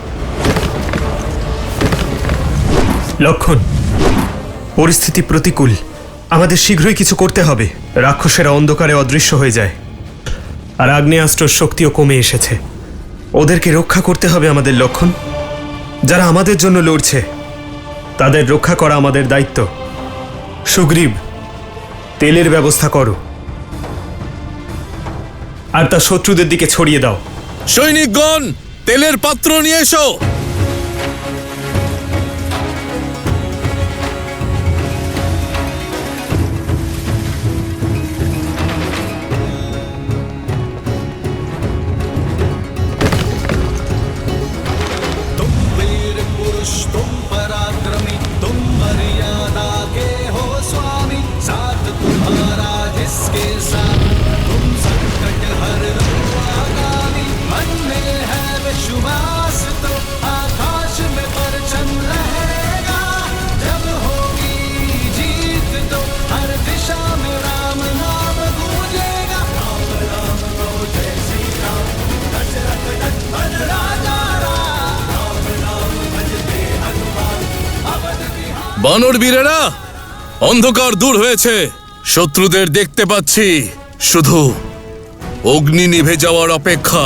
লক্ষণ, পরিস্থিতি প্রতিকূল, আমাদের শীঘ্রই কিছু করতে হবে। রাক্ষসেরা অন্ধকারে অদৃশ্য হয়ে যায়, আর আগ্নেয়াস্ত্রর শক্তিও কমে এসেছে। ওদেরকে রক্ষা করতে হবে আমাদের লক্ষণ। যারা আমাদের জন্য লড়ছে তাদের রক্ষা করা আমাদের দায়িত্ব। সুগ্রীব, তেলের ব্যবস্থা করো আর তা শত্রুদের দিকে ছড়িয়ে দাও। সৈনিকগণ, তেলের পাত্র নিয়ে এসো। तुम वीर पुरुष, तुम पराक्रमी, तुम मर्यादा के हो स्वामी, साथ तुम्हारा जिसके साथ, तुम संकट हर आगामी, मन में है विश्वास तो आकाश में परचम रहेगा, जब होगी जीत तो हर दिशा में राम नाम गूंजेगा। राम राम तो जय श्री राम, दशरथ नंदन राजा राम, राम नाम भजते हनुमान, अवध बिहार। বানর বীরেরা, অন্ধকার দূর হয়েছে, শত্রুদের দেখতে পাচ্ছি, শুধু অগ্নি নিভে যাওয়ার অপেক্ষা।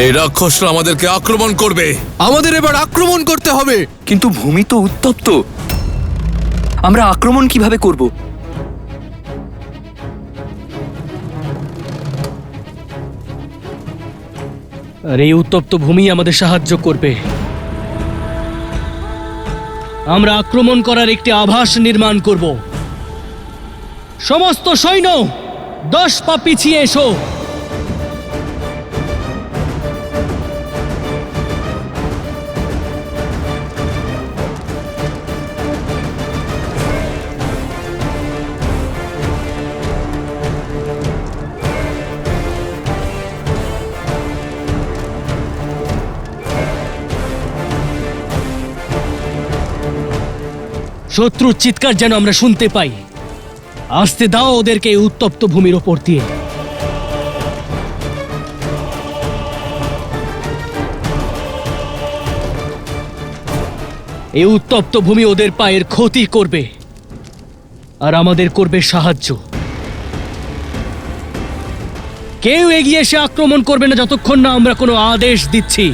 এই রাক্ষসরা আমাদেরকে আক্রমণ করবে। আমাদের এবার আক্রমণ করতে হবে, কিন্তু ভূমি তো উত্তপ্ত, আমরা আক্রমণ কিভাবে করব? আর এই উত্তপ্ত ভূমি আমাদের সাহায্য করবে। আমরা আক্রমণ করার একটি আভাস নির্মাণ করব। সমস্ত সৈন্য 10 পা পিছিয়ে এসো। শত্রুর চিৎকার যেন আমরা শুনতে পাই। আসতে দাও ওদেরকে এই উত্তপ্ত ভূমির ওপর দিয়ে। এই উত্তপ্ত ভূমি ওদের পায়ের ক্ষতি করবে আর আমাদের করবে সাহায্য। কেউ এগিয়ে এসে আক্রমণ করবে না যতক্ষণ না আমরা কোনো আদেশ দিচ্ছি।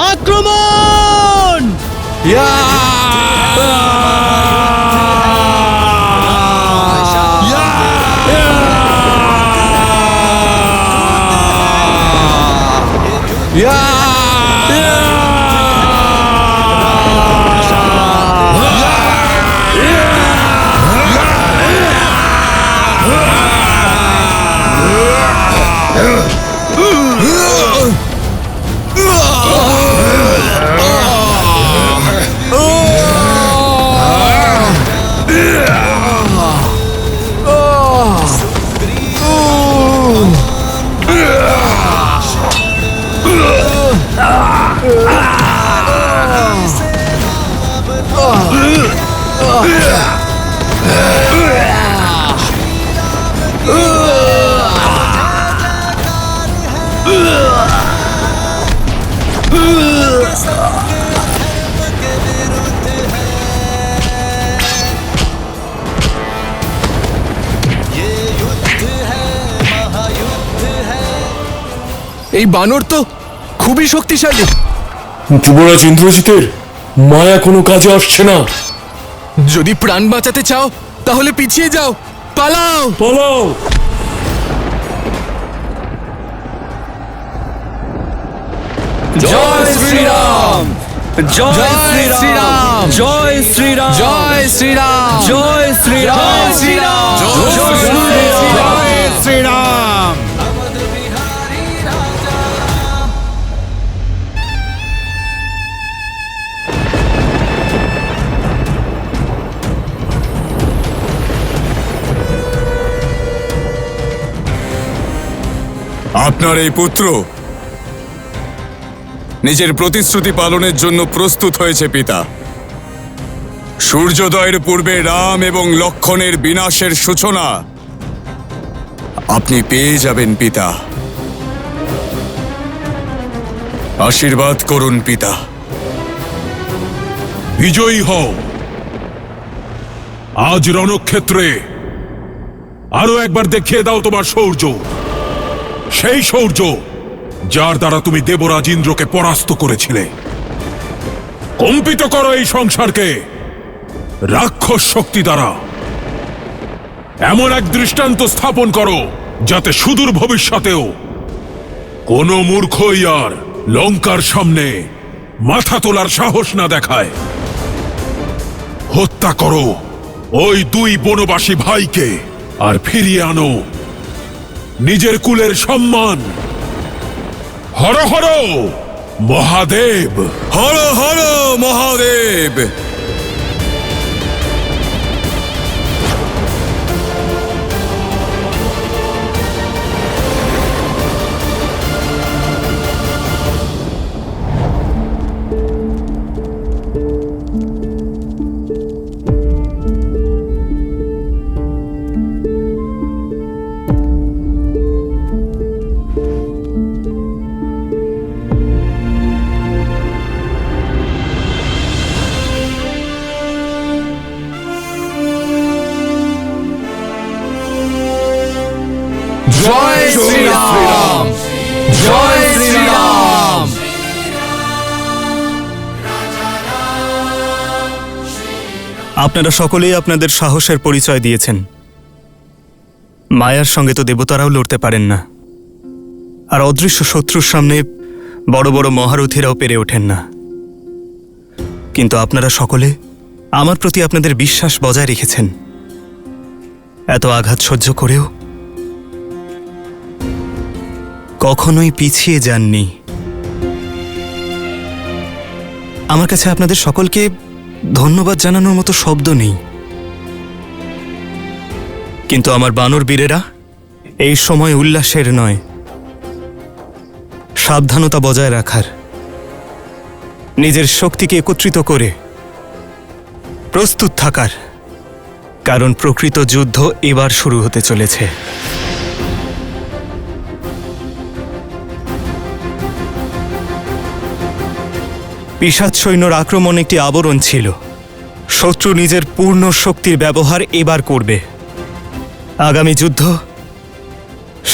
আক্রমণ! এই বানর তো খুবই শক্তিশালী। যুবরাজ ইন্দ্রজিতের মায়া কোনো কাজে আসছে না। যদি প্রাণ বাঁচাতে চাও তাহলে পিছিয়ে যাও, পালাও। পালাও! জয় শ্রীরাম, জয় শ্রীরাম, জয় শ্রীরাম, জয় শ্রীরাম, জয় শ্রীরাম, জয় শ্রীরাম। আপনার এই পুত্র নিজের প্রতিশ্রুতি পালনের জন্য প্রস্তুত হয়েছে পিতা। সূর্যোদয়ের পূর্বে রাম এবং লক্ষ্মণের বিনাশের সূচনা আপনি পেয়ে যাবেন পিতা। আশীর্বাদ করুন পিতা। বিজয়ী হও। আজ রণক্ষেত্রে আরো একবার দেখিয়ে দাও তোমার শৌর্য, সেই শৌর্য যার দ্বারা তুমি দেবরাজ ইন্দ্রকে পরাস্ত করেছিলে। কম্পিত করো এই সংসারকে রাক্ষস শক্তি দ্বারা। এমন এক দৃষ্টান্ত স্থাপন করো যাতে সুদূর ভবিষ্যতেও কোনো মূর্খই আর লঙ্কার সামনে মাথা তোলার সাহস না দেখায়। হত্যা করো ওই দুই বনবাসী ভাইকে আর ফিরিয়ে আনো নিজের কুলের সম্মান। হর হর মহাদেব, হর হর মহাদেব। জয় শ্রীরাম, জয় শ্রীরাম। আপনারা সকলেই আপনাদের সাহসের পরিচয় দিয়েছেন। মায়ার সঙ্গে তো দেবতারাও লড়তে পারেন না, আর অদৃশ্য শত্রুর সামনে বড় বড় মহারথীরাও পেরে ওঠেন না। কিন্তু আপনারা সকলে আমার প্রতি আপনাদের বিশ্বাস বজায় রেখেছেন। এত আঘাত সহ্য করেও কখনোই পিছিয়ে যাননি। আমার কাছে আপনাদের সকলকে ধন্যবাদ জানানোর মতো শব্দ নেই। কিন্তু আমার বানর বীরেরা এই সময় উল্লাসের নয়, সাবধানতা বজায় রাখার, নিজের শক্তিকে একত্রিত করে প্রস্তুত থাকার, কারণ প্রকৃত যুদ্ধ এবার শুরু হতে চলেছে। পিশাচ সৈন্যর আক্রমণ একটি আবরণ ছিল। শত্রু নিজের পূর্ণ শক্তির ব্যবহার এবার করবে। আগামী যুদ্ধ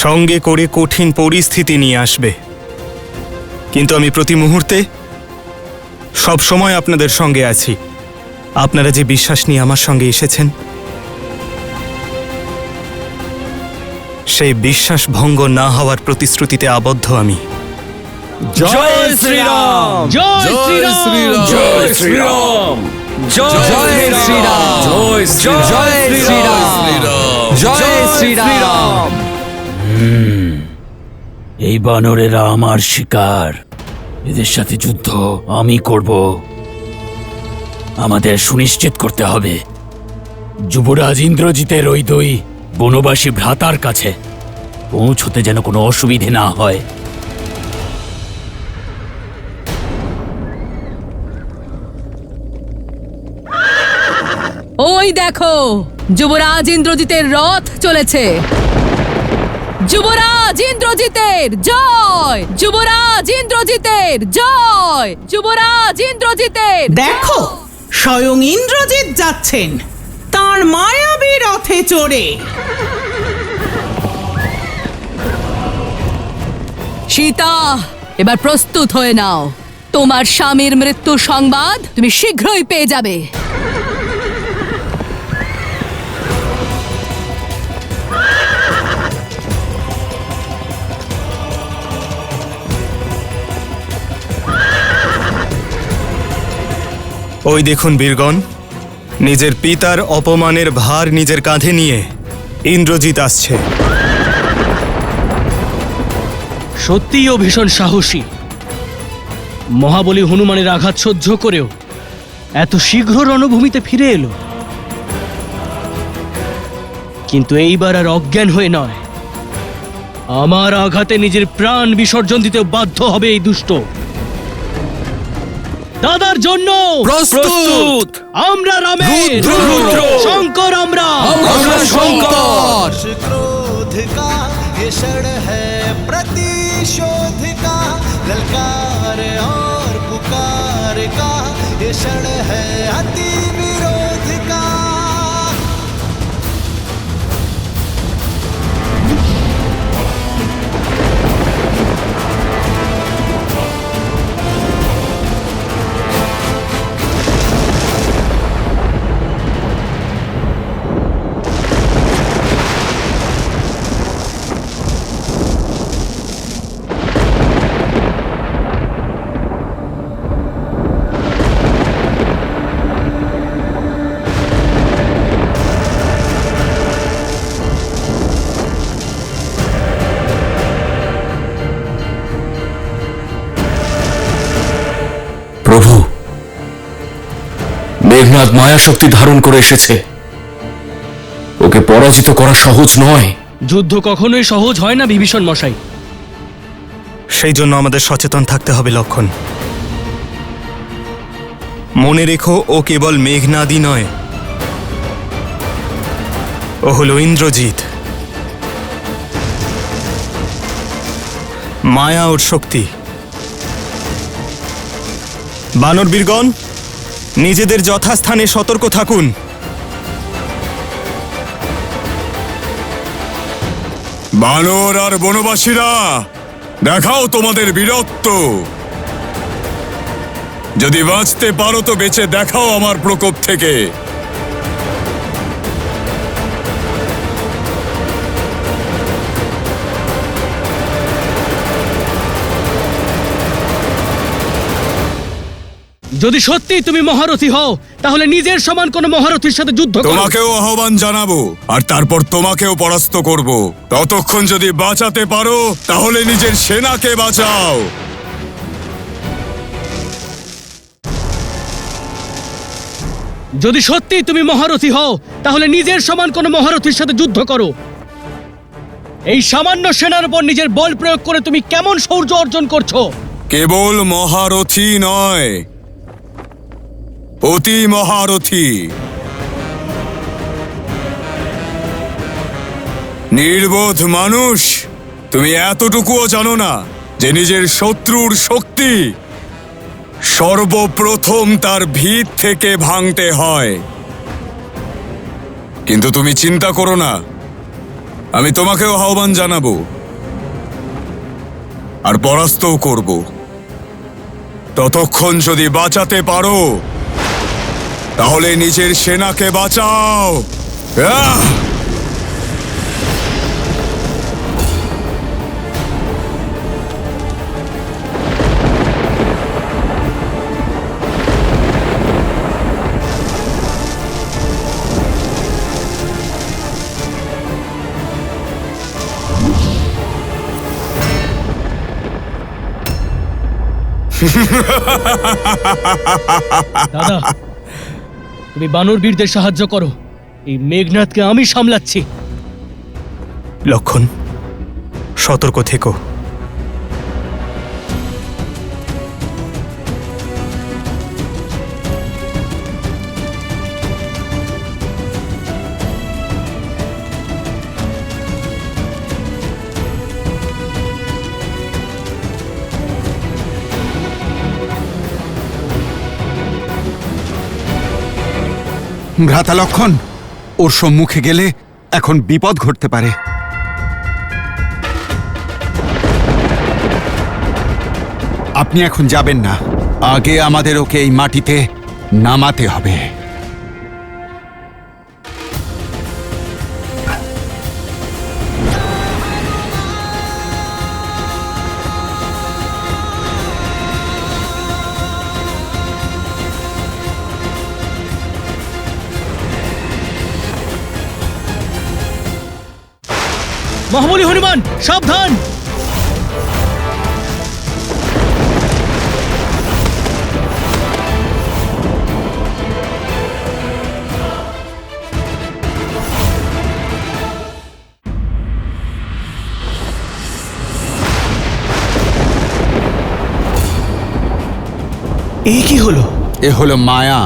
সঙ্গে করে কঠিন পরিস্থিতি নিয়ে আসবে, কিন্তু আমি প্রতি মুহূর্তে সব সময় আপনাদের সঙ্গে আছি। আপনারা যে বিশ্বাস নিয়ে আমার সঙ্গে এসেছেন, সেই বিশ্বাস ভঙ্গ না হওয়ার প্রতিশ্রুতিতে আবদ্ধ আমি। জয় শ্রীরাম! জয় শ্রীরাম! জয় শ্রীরাম! জয় শ্রীরাম! জয় জয় শ্রীরাম! জয় শ্রীরাম! এই বানরেরা আমার শিকার, এদের সাথে যুদ্ধ আমি করব। আমাদের সুনিশ্চিত করতে হবে যুবরাজ ইন্দ্রজিতের ওই দুই বনবাসী ভ্রাতার কাছে পৌঁছতে যেন কোনো অসুবিধে না হয়। ওই দেখো, যুবরাজ ইন্দ্রজিতের রথ চলেছে। যুবরাজ ইন্দ্রজিতের জয়! যুবরাজ ইন্দ্রজিতের জয়! যুবরাজ ইন্দ্রজিতের দেখো, স্বয়ং ইন্দ্রজিৎ যাচ্ছেন তার মায়াবী রথে চড়ে। সীতা, এবার প্রস্তুত হয়ে নাও। তোমার স্বামীর মৃত্যুর সংবাদ তুমি শীঘ্রই পেয়ে যাবে। ওই দেখুন বীরগণ, নিজের পিতার অপমানের ভার নিজের কাঁধে নিয়ে ইন্দ্রজিৎ আসছে। সত্যিই ও ভীষণ সাহসী। মহাবলী হনুমানের আঘাত সহ্য করেও এত শীঘ্র রণভূমিতে ফিরে এলো। কিন্তু এইবার আর অজ্ঞান হয়ে নয়, আমার আঘাতে নিজের প্রাণ বিসর্জন দিতে বাধ্য হবে এই দুষ্ট। দাদার জন্য প্রস্তুত! আমরা রামের রুদ্র! শঙ্কর আমরা শঙ্কর! क्रोध का ये क्षण है प्रतिशोध का, ललकार और पुकार का ये क्षण है अति विरोध का। প্রভু, মেঘনাদ মায়া শক্তি ধারণ করে এসেছে। ওকে পরাজিত করা সহজ নয়। যুদ্ধ কখনোই সহজ হয় না বিভীষণ মশাই। সেই জন্য আমাদের সচেতন থাকতে হবে লক্ষণ। মনে রেখো, ও কেবল মেঘনাদই নয়, ও হলো ইন্দ্রজিৎ। মায়া ওর শক্তি। বানর বীরগণ, নিজেদের যথাস্থানে সতর্ক থাকুন। বানর আর বনবাসীরা, দেখাও তোমাদের বীরত্ব। যদি বাঁচতে পারো তো বেঁচে দেখাও আমার প্রকোপ থেকে। যদি সত্যি তুমি মহারথী হও, তাহলে নিজের সমান কোন মহারথীর সাথে যুদ্ধ করো। তোমাকেও আহ্বান জানাবো, আর তারপর তোমাকেও পরাস্ত করব। ততক্ষণ যদি বাঁচাতে পারো তাহলে নিজের সেনাকে বাঁচাও। যদি সত্যি তুমি মহারথী হও তাহলে নিজের সমান কোনো মহারথীর সাথে যুদ্ধ করো। এই সামান্য সেনার উপর নিজের বল প্রয়োগ করে তুমি কেমন শৌর্য অর্জন করছো? কেবল মহারথী নয়, অতি মহারথী। নির্বোধ মানুষ, তুমি এতটুকুও জানো না যে নিজের শত্রুর শক্তি সর্বপ্রথম তার ভিত থেকে ভাঙতে হয়। কিন্তু তুমি চিন্তা করো না, আমি তোমাকেও আহ্বান জানাবো আর পরাস্তও করব। ততক্ষণ যদি বাঁচাতে পারো তাহলে নিজের সেনাকে বাঁচাও। আহ! দাদা, তুমি বানর বীরদের সাহায্য করো, এই মেঘনাথকে আমি সামলাচ্ছি। লক্ষণ, সতর্ক থেকো। ভ্রাতা লক্ষণ, ওর সম্মুখে গেলে এখন বিপদ ঘটতে পারে। আপনি এখন যাবেন না, আগে আমাদের ওকে এই মাটিতে নামাতে হবে। মহাবলী হনুমান, সাবধান! এই কি হলো? এ হলো মায়া।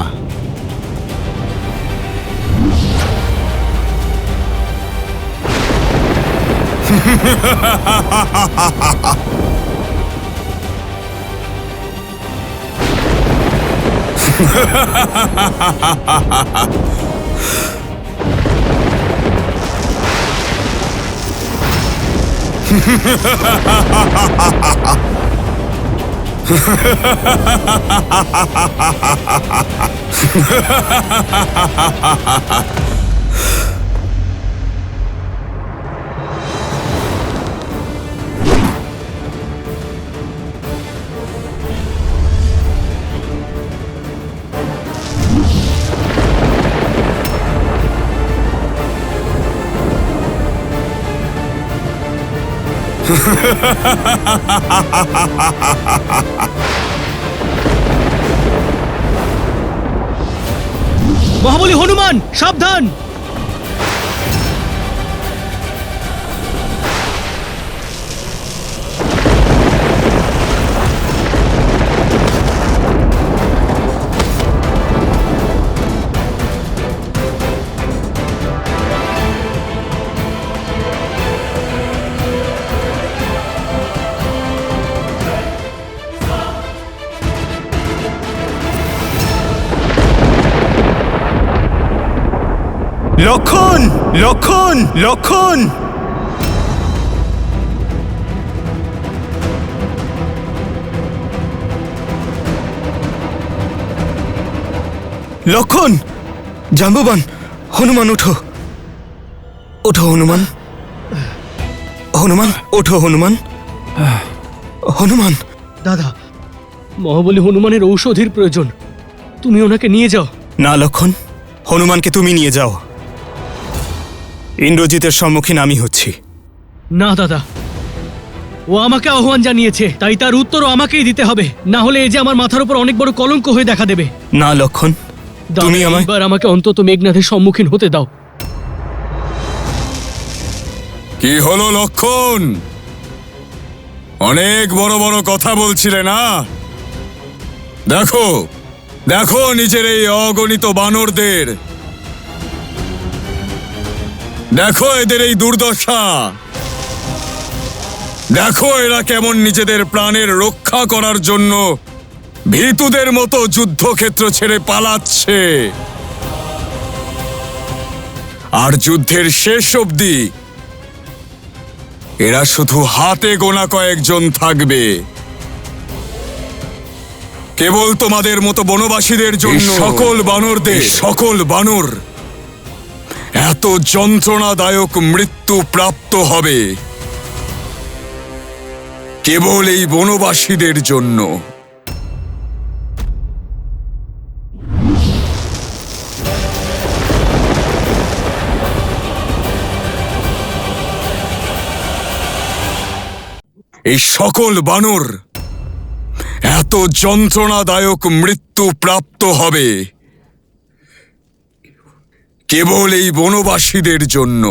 মহাবলী হনুমান, সাবধান! লক্ষণ, লক্ষণ, লক্ষণ! লক্ষণ, জাম্ববান, হনুমান ওঠো, ওঠো হনুমান, হনুমান ওঠো, হনুমান, হনুমান। দাদা, মহাবলী হনুমানের ঔষধির প্রয়োজন, তুমি ওনাকে নিয়ে যাও। না লক্ষণ, হনুমানকে তুমি নিয়ে যাও। ইন্দ্রজিতের সম্মুখীন আমি হচ্ছি। না দাদা, ও আমাকে আহ্বান জানিয়েছে, তাই তার উত্তরও আমাকেই দিতে হবে, না হলে এই যে আমার মাথার উপর অনেক বড় কলঙ্ক হয়ে দেখা দেবে। না লক্ষণ, তুমি আমায় এবার আমাকে অন্তত মেঘনাথের সম্মুখীন হতে দাও। কি হলো লক্ষণ? অনেক বড় বড় কথা বলছিলে না? দেখো দেখো নিজের এই অগণিত বানরদের, দেখো এদের এই দুর্দশা, দেখো এরা কেমন নিজেদের প্রাণের রক্ষা করার জন্য ভীতুদের মতো যুদ্ধক্ষেত্র ছেড়ে পালাচ্ছে। আর যুদ্ধের শেষ অবধি এরা শুধু হাতে গোনা কয়েকজন থাকবে, কেবল তোমাদের মতো বনবাসীদের জন্য। সকল বানরদের, সকল বানর এত যন্ত্রণাদায়ক মৃত্যু প্রাপ্ত হবে কেবল এই বনবাসীদের জন্য। এই সকল বানর এত যন্ত্রণাদায়ক মৃত্যু প্রাপ্ত হবে কেবল এই বনবাসীদের জন্য।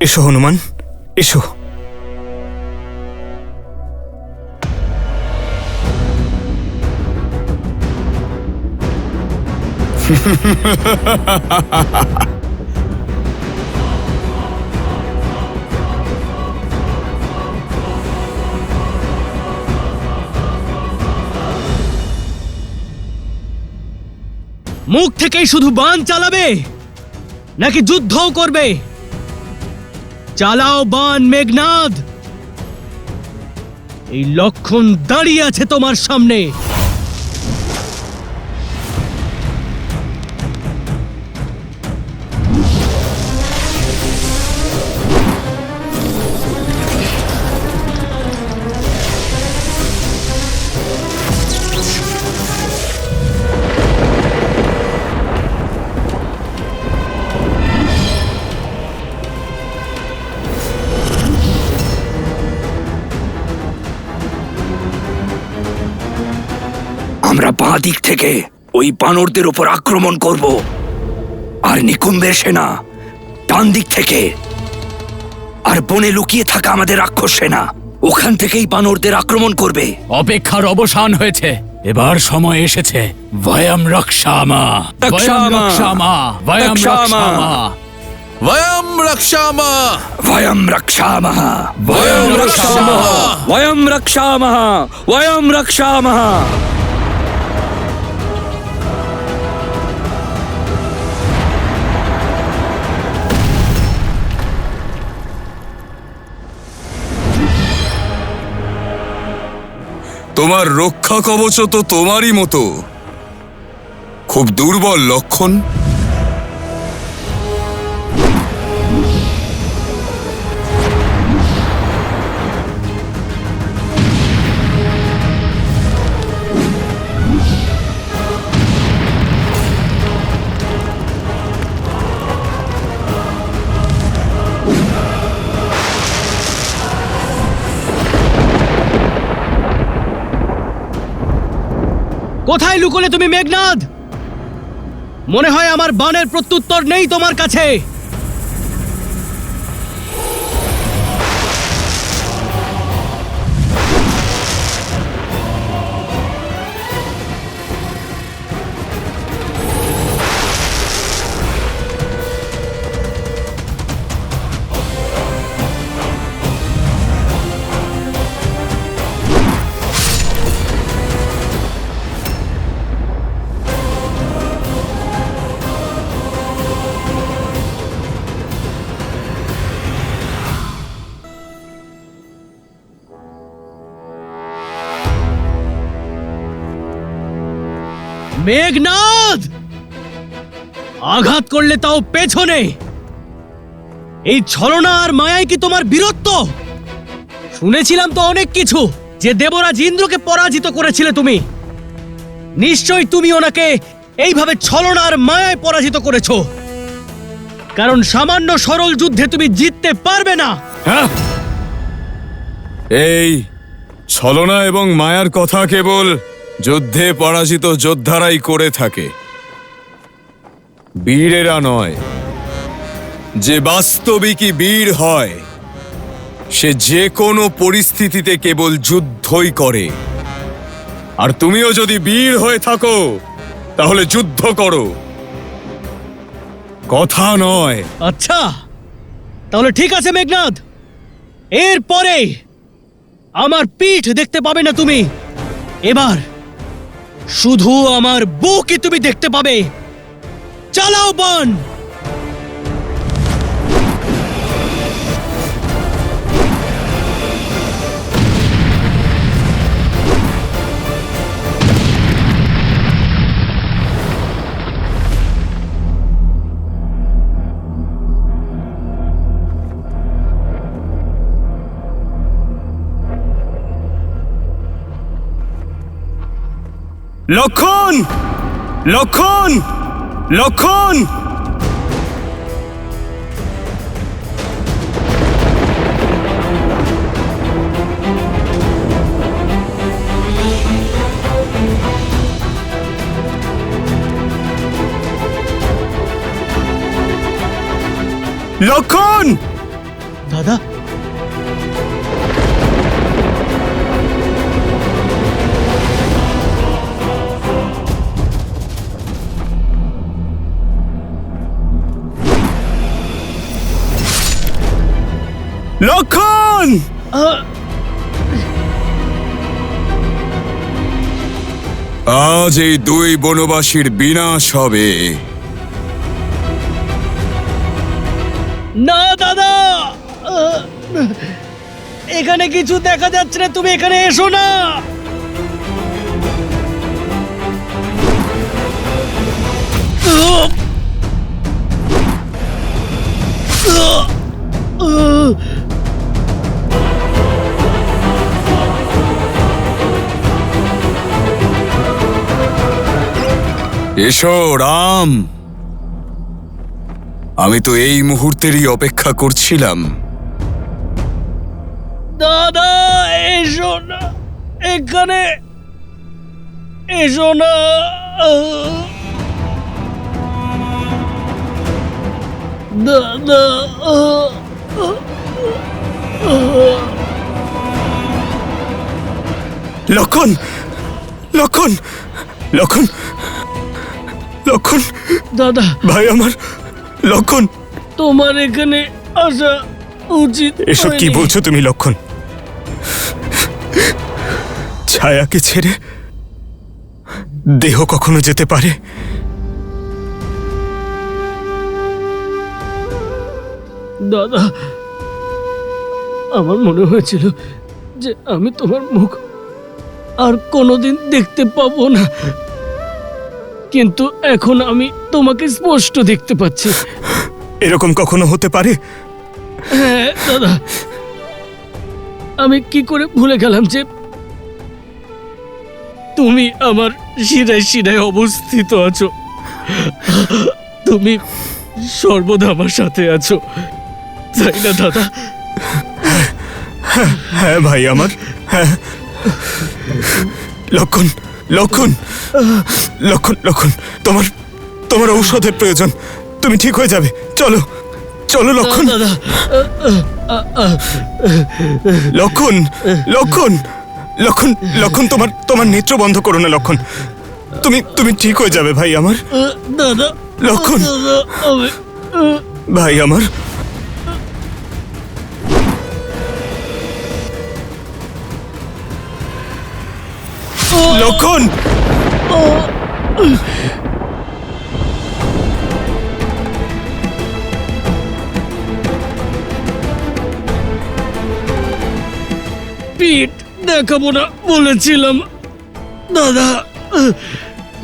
এসো হনুমান, এসো। মুখ থেকেই শুধু বাণ চালাবে নাকি যুদ্ধও করবে? চালাও বাণ মেঘনাদ, এই লক্ষণ দাঁড়িয়ে আছে তোমার সামনে। আমরা বাঁ দিক থেকে ওই বানরদের উপর আক্রমণ করব, আর নিকুম্বের সেনা ডান দিক থেকে, আর বনে লুকিয়ে থাকা আমাদের রাক্ষস সেনা ওখান থেকেই বানরদের আক্রমণ করবে। অপেক্ষার অবসান হয়েছে, এবার সময় এসেছে। ভয়ম রক্ষামা, ভয়ম রক্ষামা, ভয়ম রক্ষামা, वयं रक्षामः वयं रक्षामः, वयं रक्षामः वयं रक्षामः, वयं रक्षामः। তোমার রক্ষা কবচ তো তোমারই মতো খুব দুর্বল লক্ষণ। কোথায় লুকোলে তুমি মেঘনাদ? মনে হয় আমার বাণের প্রত্যুত্তর নেই তোমার কাছে। মেঘনাদ, আঘাত করলে তাও পেছনে। এই ছলনা আর মায়াই কি তোমার বীরত্ব? শুনেছিলাম তো অনেক কিছু, যে দেবরাজ ইন্দ্রকে পরাজিত করেছিলে তুমি। নিশ্চয়ই তুমি ওনাকে এইভাবে ছলনা আর মায়ায় পরাজিত করেছো, কারণ সামান্য সরল যুদ্ধে তুমি জিততে পারবে না। এই ছলনা এবং মায়ার কথা কেবল যুদ্ধে পরাজিত যোদ্ধারাই করে থাকে, বীরেরা নয়। যে বাস্তবিকই বীর হয় সে যে কোনো পরিস্থিতিতে কেবল যুদ্ধই করে। আর তুমিও যদি বীর হয়ে থাকো তাহলে যুদ্ধ করো, কথা নয়। আচ্ছা, তাহলে ঠিক আছে মেঘনাদ, এরপরে আমার পিঠ দেখতে পাবে না তুমি। এবার শুধু আমার বুকই তুমি দেখতে পাবে। চালাও বান। লক্ষণ, লক্ষণ, লক্ষণ! লক্ষণ! দাদা, লক্ষণ! আজ এই দুই বনবাসীর বিনাশ হবে। না দাদা, এখানে কিছু দেখা যাচ্ছে না, তুমি এখানে এসো না। এসো রাম, আমি তো এই মুহূর্তেরই অপেক্ষা করছিলাম। দাদা এসো না, এখানে এসো না। দাদা, লক্ষণ, লক্ষণ, লক্ষণ, লক্ষণ! দাদা, ভাই আমার লক্ষণ! তোমার এখানে আসা উচিত। এসব কি বলছো তুমি লক্ষণ? ছায়াকে ছেড়ে দেহ কখনো যেতে পারে? দাদা, আমার মনে হয়েছিল যে আমি তোমার মুখ আর কোনোদিন দেখতে পাবো না, কিন্তু এখন আমি তোমাকে স্পষ্ট দেখতে পাচ্ছি। এরকম কখনো হতে পারে? হ্যাঁ দাদা, আমি কি করে ভুলে গেলাম যে তুমি আমার শিরায় শিরায় অবস্থিত আছো। তুমি সর্বদা আমার সাথে আছো, তাই না দাদা? হ্যাঁ ভাই আমার, হ্যাঁ। লক্ষণ, লক্ষণ, লক্ষণ, লক্ষণ, তোমার তোমার ঔষধের প্রয়োজন। তুমি ঠিক হয়ে যাবে, চলো চলো লক্ষণ। দাদা, লক্ষণ, লক্ষণ, লক্ষণ, লক্ষণ, তোমার তোমার নেত্র বন্ধ করো না লক্ষণ। তুমি ঠিক হয়ে যাবে ভাই আমার। দাদা, লক্ষণ, দাদা, আমি ভাই আমার। লক্ষণ, পিঠ দেখাবো না বলেছিলাম দাদা,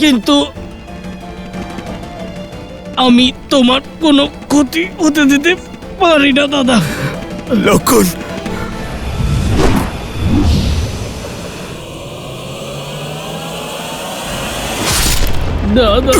কিন্তু আমি তোমার কোনো ক্ষতি হতে দিতে পারি না দাদা। লক্ষণ, দাদা,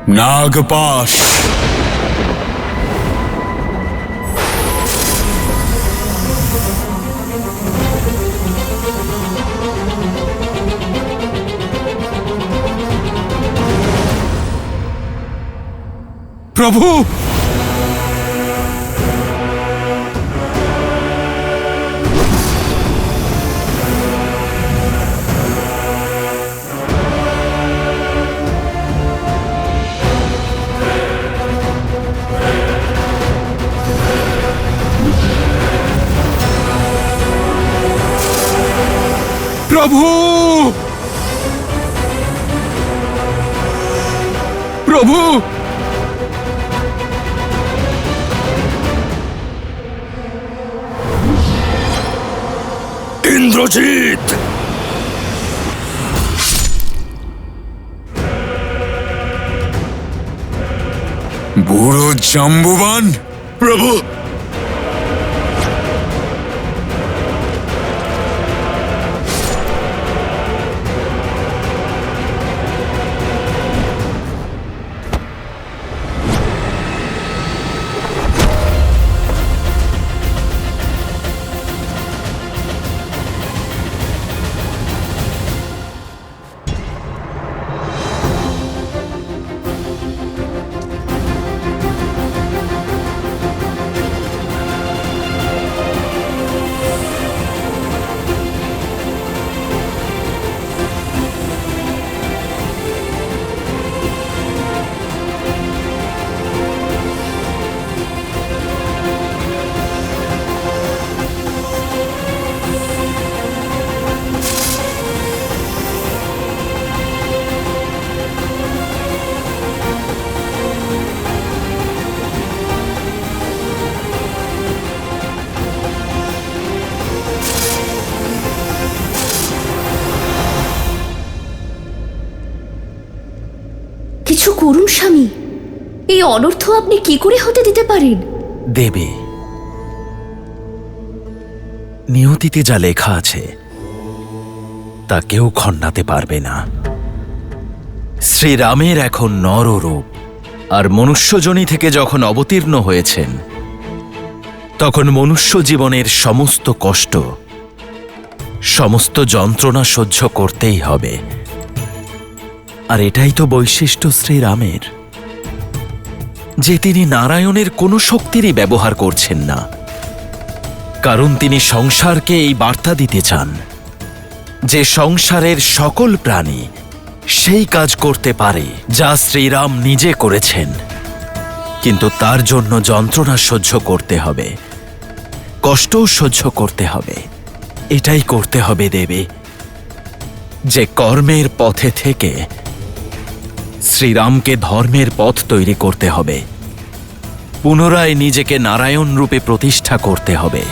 নাগপাশ। প্রভু, প্রভু, প্রভু, ইন্দ্রজিৎ! বুড়ো জাম্বুবান! প্রভু! কিছু করুন স্বামী, এই অনর্থ আপনি কি করে হতে দিতে পারেন? দেবী, নিয়তিতে যা লেখা আছে তা কেউ খণ্ডাতে পারবে না। শ্রীরামের এখন নররূপ, আর মনুষ্যজনী থেকে যখন অবতীর্ণ হয়েছেন তখন মনুষ্য জীবনের সমস্ত কষ্ট, সমস্ত যন্ত্রণা সহ্য করতেই হবে। আর এটাই তো বৈশিষ্ট্য শ্রীরামের, যে তিনি নারায়ণের কোনো শক্তিরই ব্যবহার করছেন না, কারণ তিনি সংসারকে এই বার্তা দিতে চান যে সংসারের সকল প্রাণী সেই কাজ করতে পারে যা শ্রীরাম নিজে করেছেন, কিন্তু তার জন্য যন্ত্রণা সহ্য করতে হবে, কষ্টও সহ্য করতে হবে। এটাই করতে হবে দেবী, যে কর্মের পথে থেকে শ্রীরামকে ধর্মের পথ তৈরি করতে হবে, পুনরায় নিজেকে নারায়ণ রূপে প্রতিষ্ঠা করতে হবে।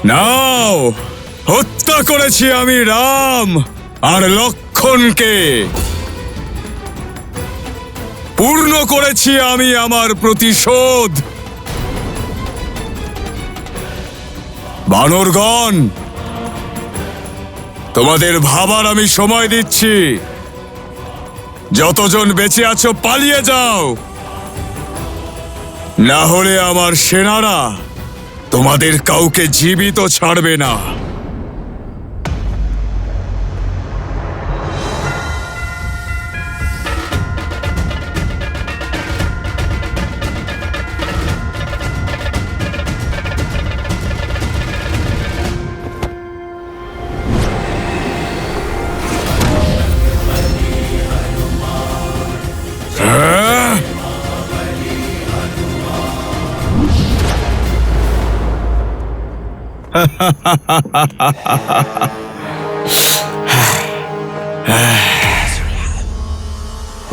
নাও, হত্যা করেছি আমি রাম আর লক্ষণকে, পূর্ণ করেছি আমি আমার প্রতিশোধ। বানরগণ, তোমাদের ভাবার আমি সময় দিচ্ছি। যতজন বেঁচে আছো পালিয়ে যাও, না হলে আমার সেনারা তোমাদের কাউকে জীবিত ছাড়বে না।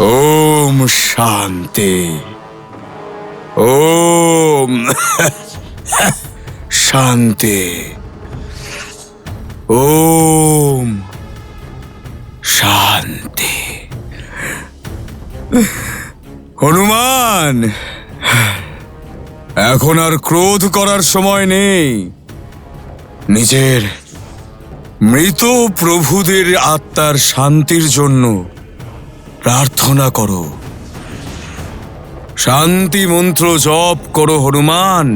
ওম শান্তি, ওম শান্তি, ওম শান্তি, হনুমান, এখন আর ক্রোধ করার সময় নেই। নিজের মৃত প্রভুদের আত্মার শান্তির জন্য প্রার্থনা করো, শান্তি মন্ত্র জপ করো হনুমান।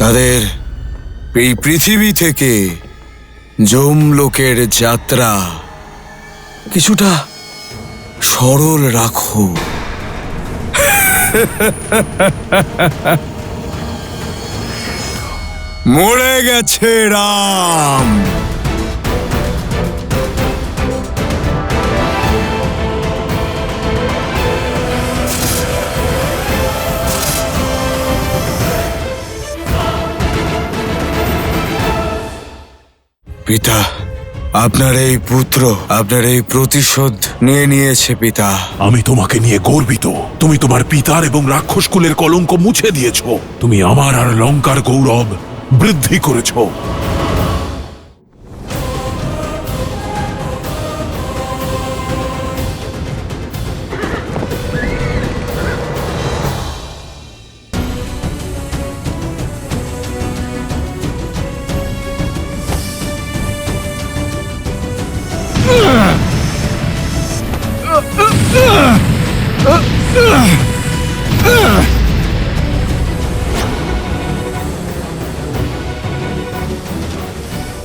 তাদের এই পৃথিবী থেকে যমলোকের যাত্রা কিছুটা সরল রাখো। মরে গেছে রাম। পিতা, আপনার এই পুত্র আপনার এই প্রতিশোধ নিয়ে নিয়েছে পিতা। আমি তোমাকে নিয়ে গর্বিত। তুমি তোমার পিতার এবং রাক্ষস কুলের কলঙ্ক মুছে দিয়েছ। তুমি আমার আর লঙ্কার গৌরব বৃদ্ধি করেছ।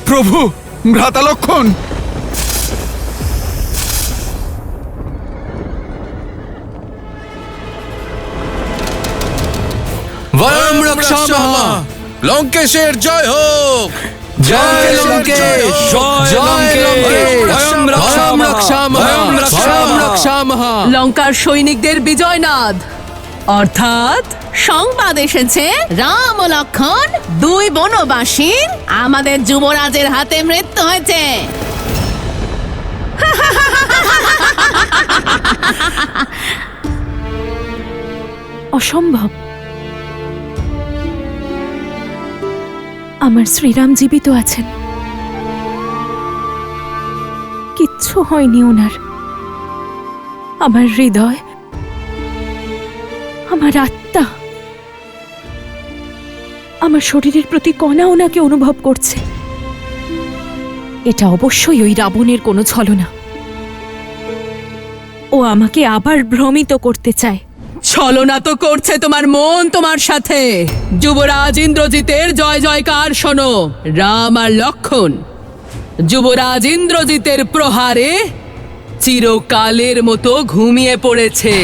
প্রভু, ভ্রাতা লক্ষণ! বয়ম রক্ষামহ! লঙ্কেশের জয় হোক! জয় লঙ্কেশ! জয় লঙ্কেশ! বয়ম রক্ষামহ! লঙ্কার সৈনিকদের বিজয়নাদ, অর্থাৎ সংবাদ এসেছে রাম ও লক্ষণ দুই বনবাসীর আমাদের যুবরাজের হাতে মৃত্যু হয়েছে। অসম্ভব। আমার শ্রীরাম জীবিত আছেন, কিচ্ছু হয়নি ওনার। আমার হৃদয়, আমার আত্মা, আমার শরীরের প্রতি কণা ওনাকে অনুভব করছে। এটা অবশ্যই ওই রাবণের কোনো ছলনা। ও আমাকে আবার ভ্রমিত করতে চায়। ছলনা তো করছে তোমার মন তোমার সাথে। যুবরাজ ইন্দ্রজিতের জয় জয়কার শোনো। রাম আর লক্ষণ যুবরাজ ইন্দ্রজিতের প্রহারে চিরকালের মতো ঘুমিয়ে পড়েছে।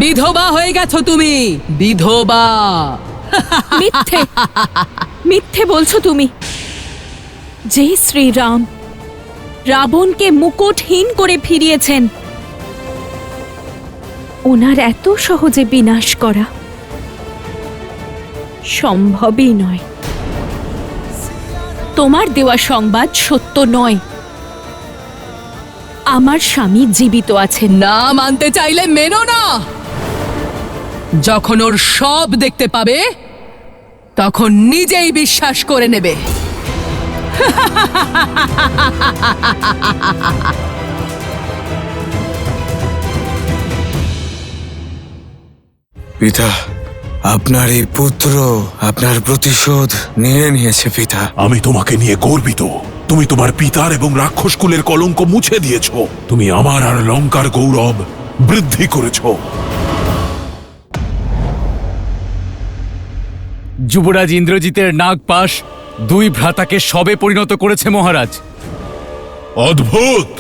বিধবা হয়ে গেছো তুমি, বিধবা। মিথ্যে, মিথ্যে বলছো তুমি। যে শ্রীরাম রাবণকে মুকুটহীন করে ফিরিয়েছেন, ওনার এত সহজে বিনাশ করা সম্ভবই নয়। তোমার দেওয়া সংবাদ সত্য নয়। আমার স্বামী জীবিত আছেন। না মানতে চাইলে মেনো না। যখন ওর সব দেখতে পাবে তখন নিজেই বিশ্বাস করে নেবে। পিতা, আপনার এই পুত্র আপনার প্রতিশোধ নিয়ে নিয়েছে পিতা। আমি তোমাকে নিয়ে গর্বিত। তুমি তোমার পিতার এবং রাক্ষস কুলের কলঙ্ক মুছে দিয়েছ। তুমি আমার আর লঙ্কার গৌরব বৃদ্ধি করেছ। যুবরাজ ইন্দ্রজিতের নাগপাশ দুই ভ্রাতাকে সবে পরিণত করেছে মহারাজ। অদ্ভুত!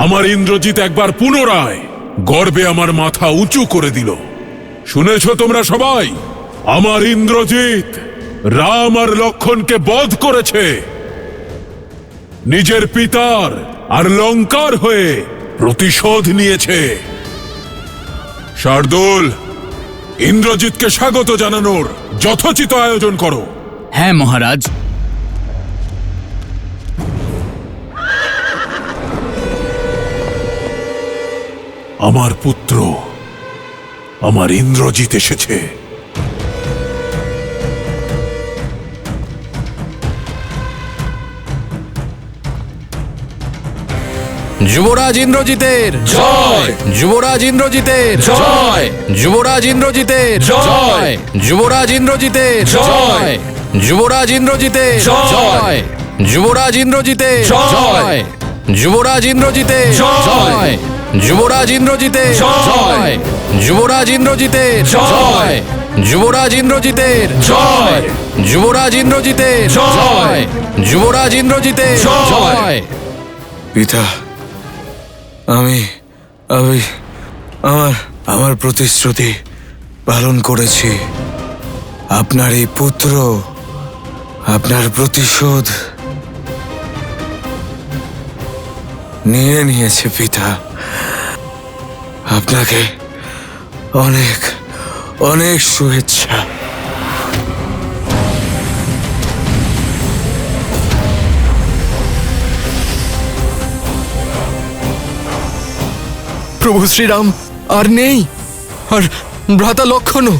আমার ইন্দ্রজিৎ একবার পুনরায় গর্বে আমার মাথা উঁচু করে দিল। শুনেছ তোমরা সবাই? আমার ইন্দ্রজিৎ রাম আর লক্ষণকে বধ করেছে। নিজের পিতার আর লঙ্কার হয়ে প্রতিশোধ নিয়েছে। শার্দুল, ইন্দ্রজিৎকে স্বাগত জানানোর যথোচিত আয়োজন করো। হ্যাঁ মহারাজ। আমার পুত্র, আমার ইন্দ্রজিৎ এসেছে। যুবরাজ ইন্দ্রজিতের জয়! যুবরাজ ইন্দ্রজিতের জয়! যুবরাজ ইন্দ্রজিতের জয়! যুবরাজ ইন্দ্রজিতের জয়! যুবরাজ ইন্দ্রজিতের জয়! যুবরাজ ইন্দ্রজিতের জয়! যুবরাজ ইন্দ্রজিতের জয়! যুবরাজ ইন্দ্রজিতের জয়! যুবরাজ ইন্দ্রজিতের জয়! যুবরাজ ইন্দ্রজিতের জয়! যুবরাজ ইন্দ্রজিতের জয়! যুবরাজ ইন্দ্রজিতের জয়! পিতা, আমি আমি আমার আমার প্রতিশ্রুতি পালন করেছি। আপনার এই পুত্র আপনার প্রতিশোধ নিয়ে নিয়েছে পিতা। আপনাকে অনেক অনেক শুভেচ্ছা। প্রভু শ্রীরাম আর নেই, আর ভ্রাতা লক্ষণও।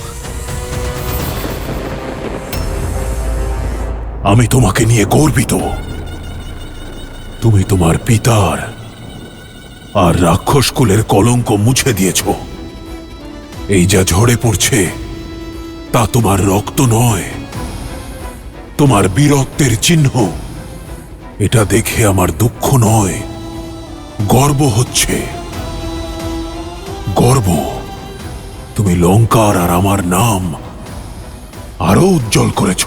আমি তোমাকে নিয়ে গর্বিত। তুমি তোমার পিতার আর রাক্ষস কুলের কলঙ্ক মুছে দিয়েছ। এই যা ঝরে পড়ছে তা তোমার রক্ত নয়, তোমার বীরত্বের চিহ্ন। এটা দেখে আমার দুঃখ নয়, গর্ব হচ্ছে। গর্ব। তুমি লঙ্কার আর আমার নাম আরো উজ্জ্বল করেছ।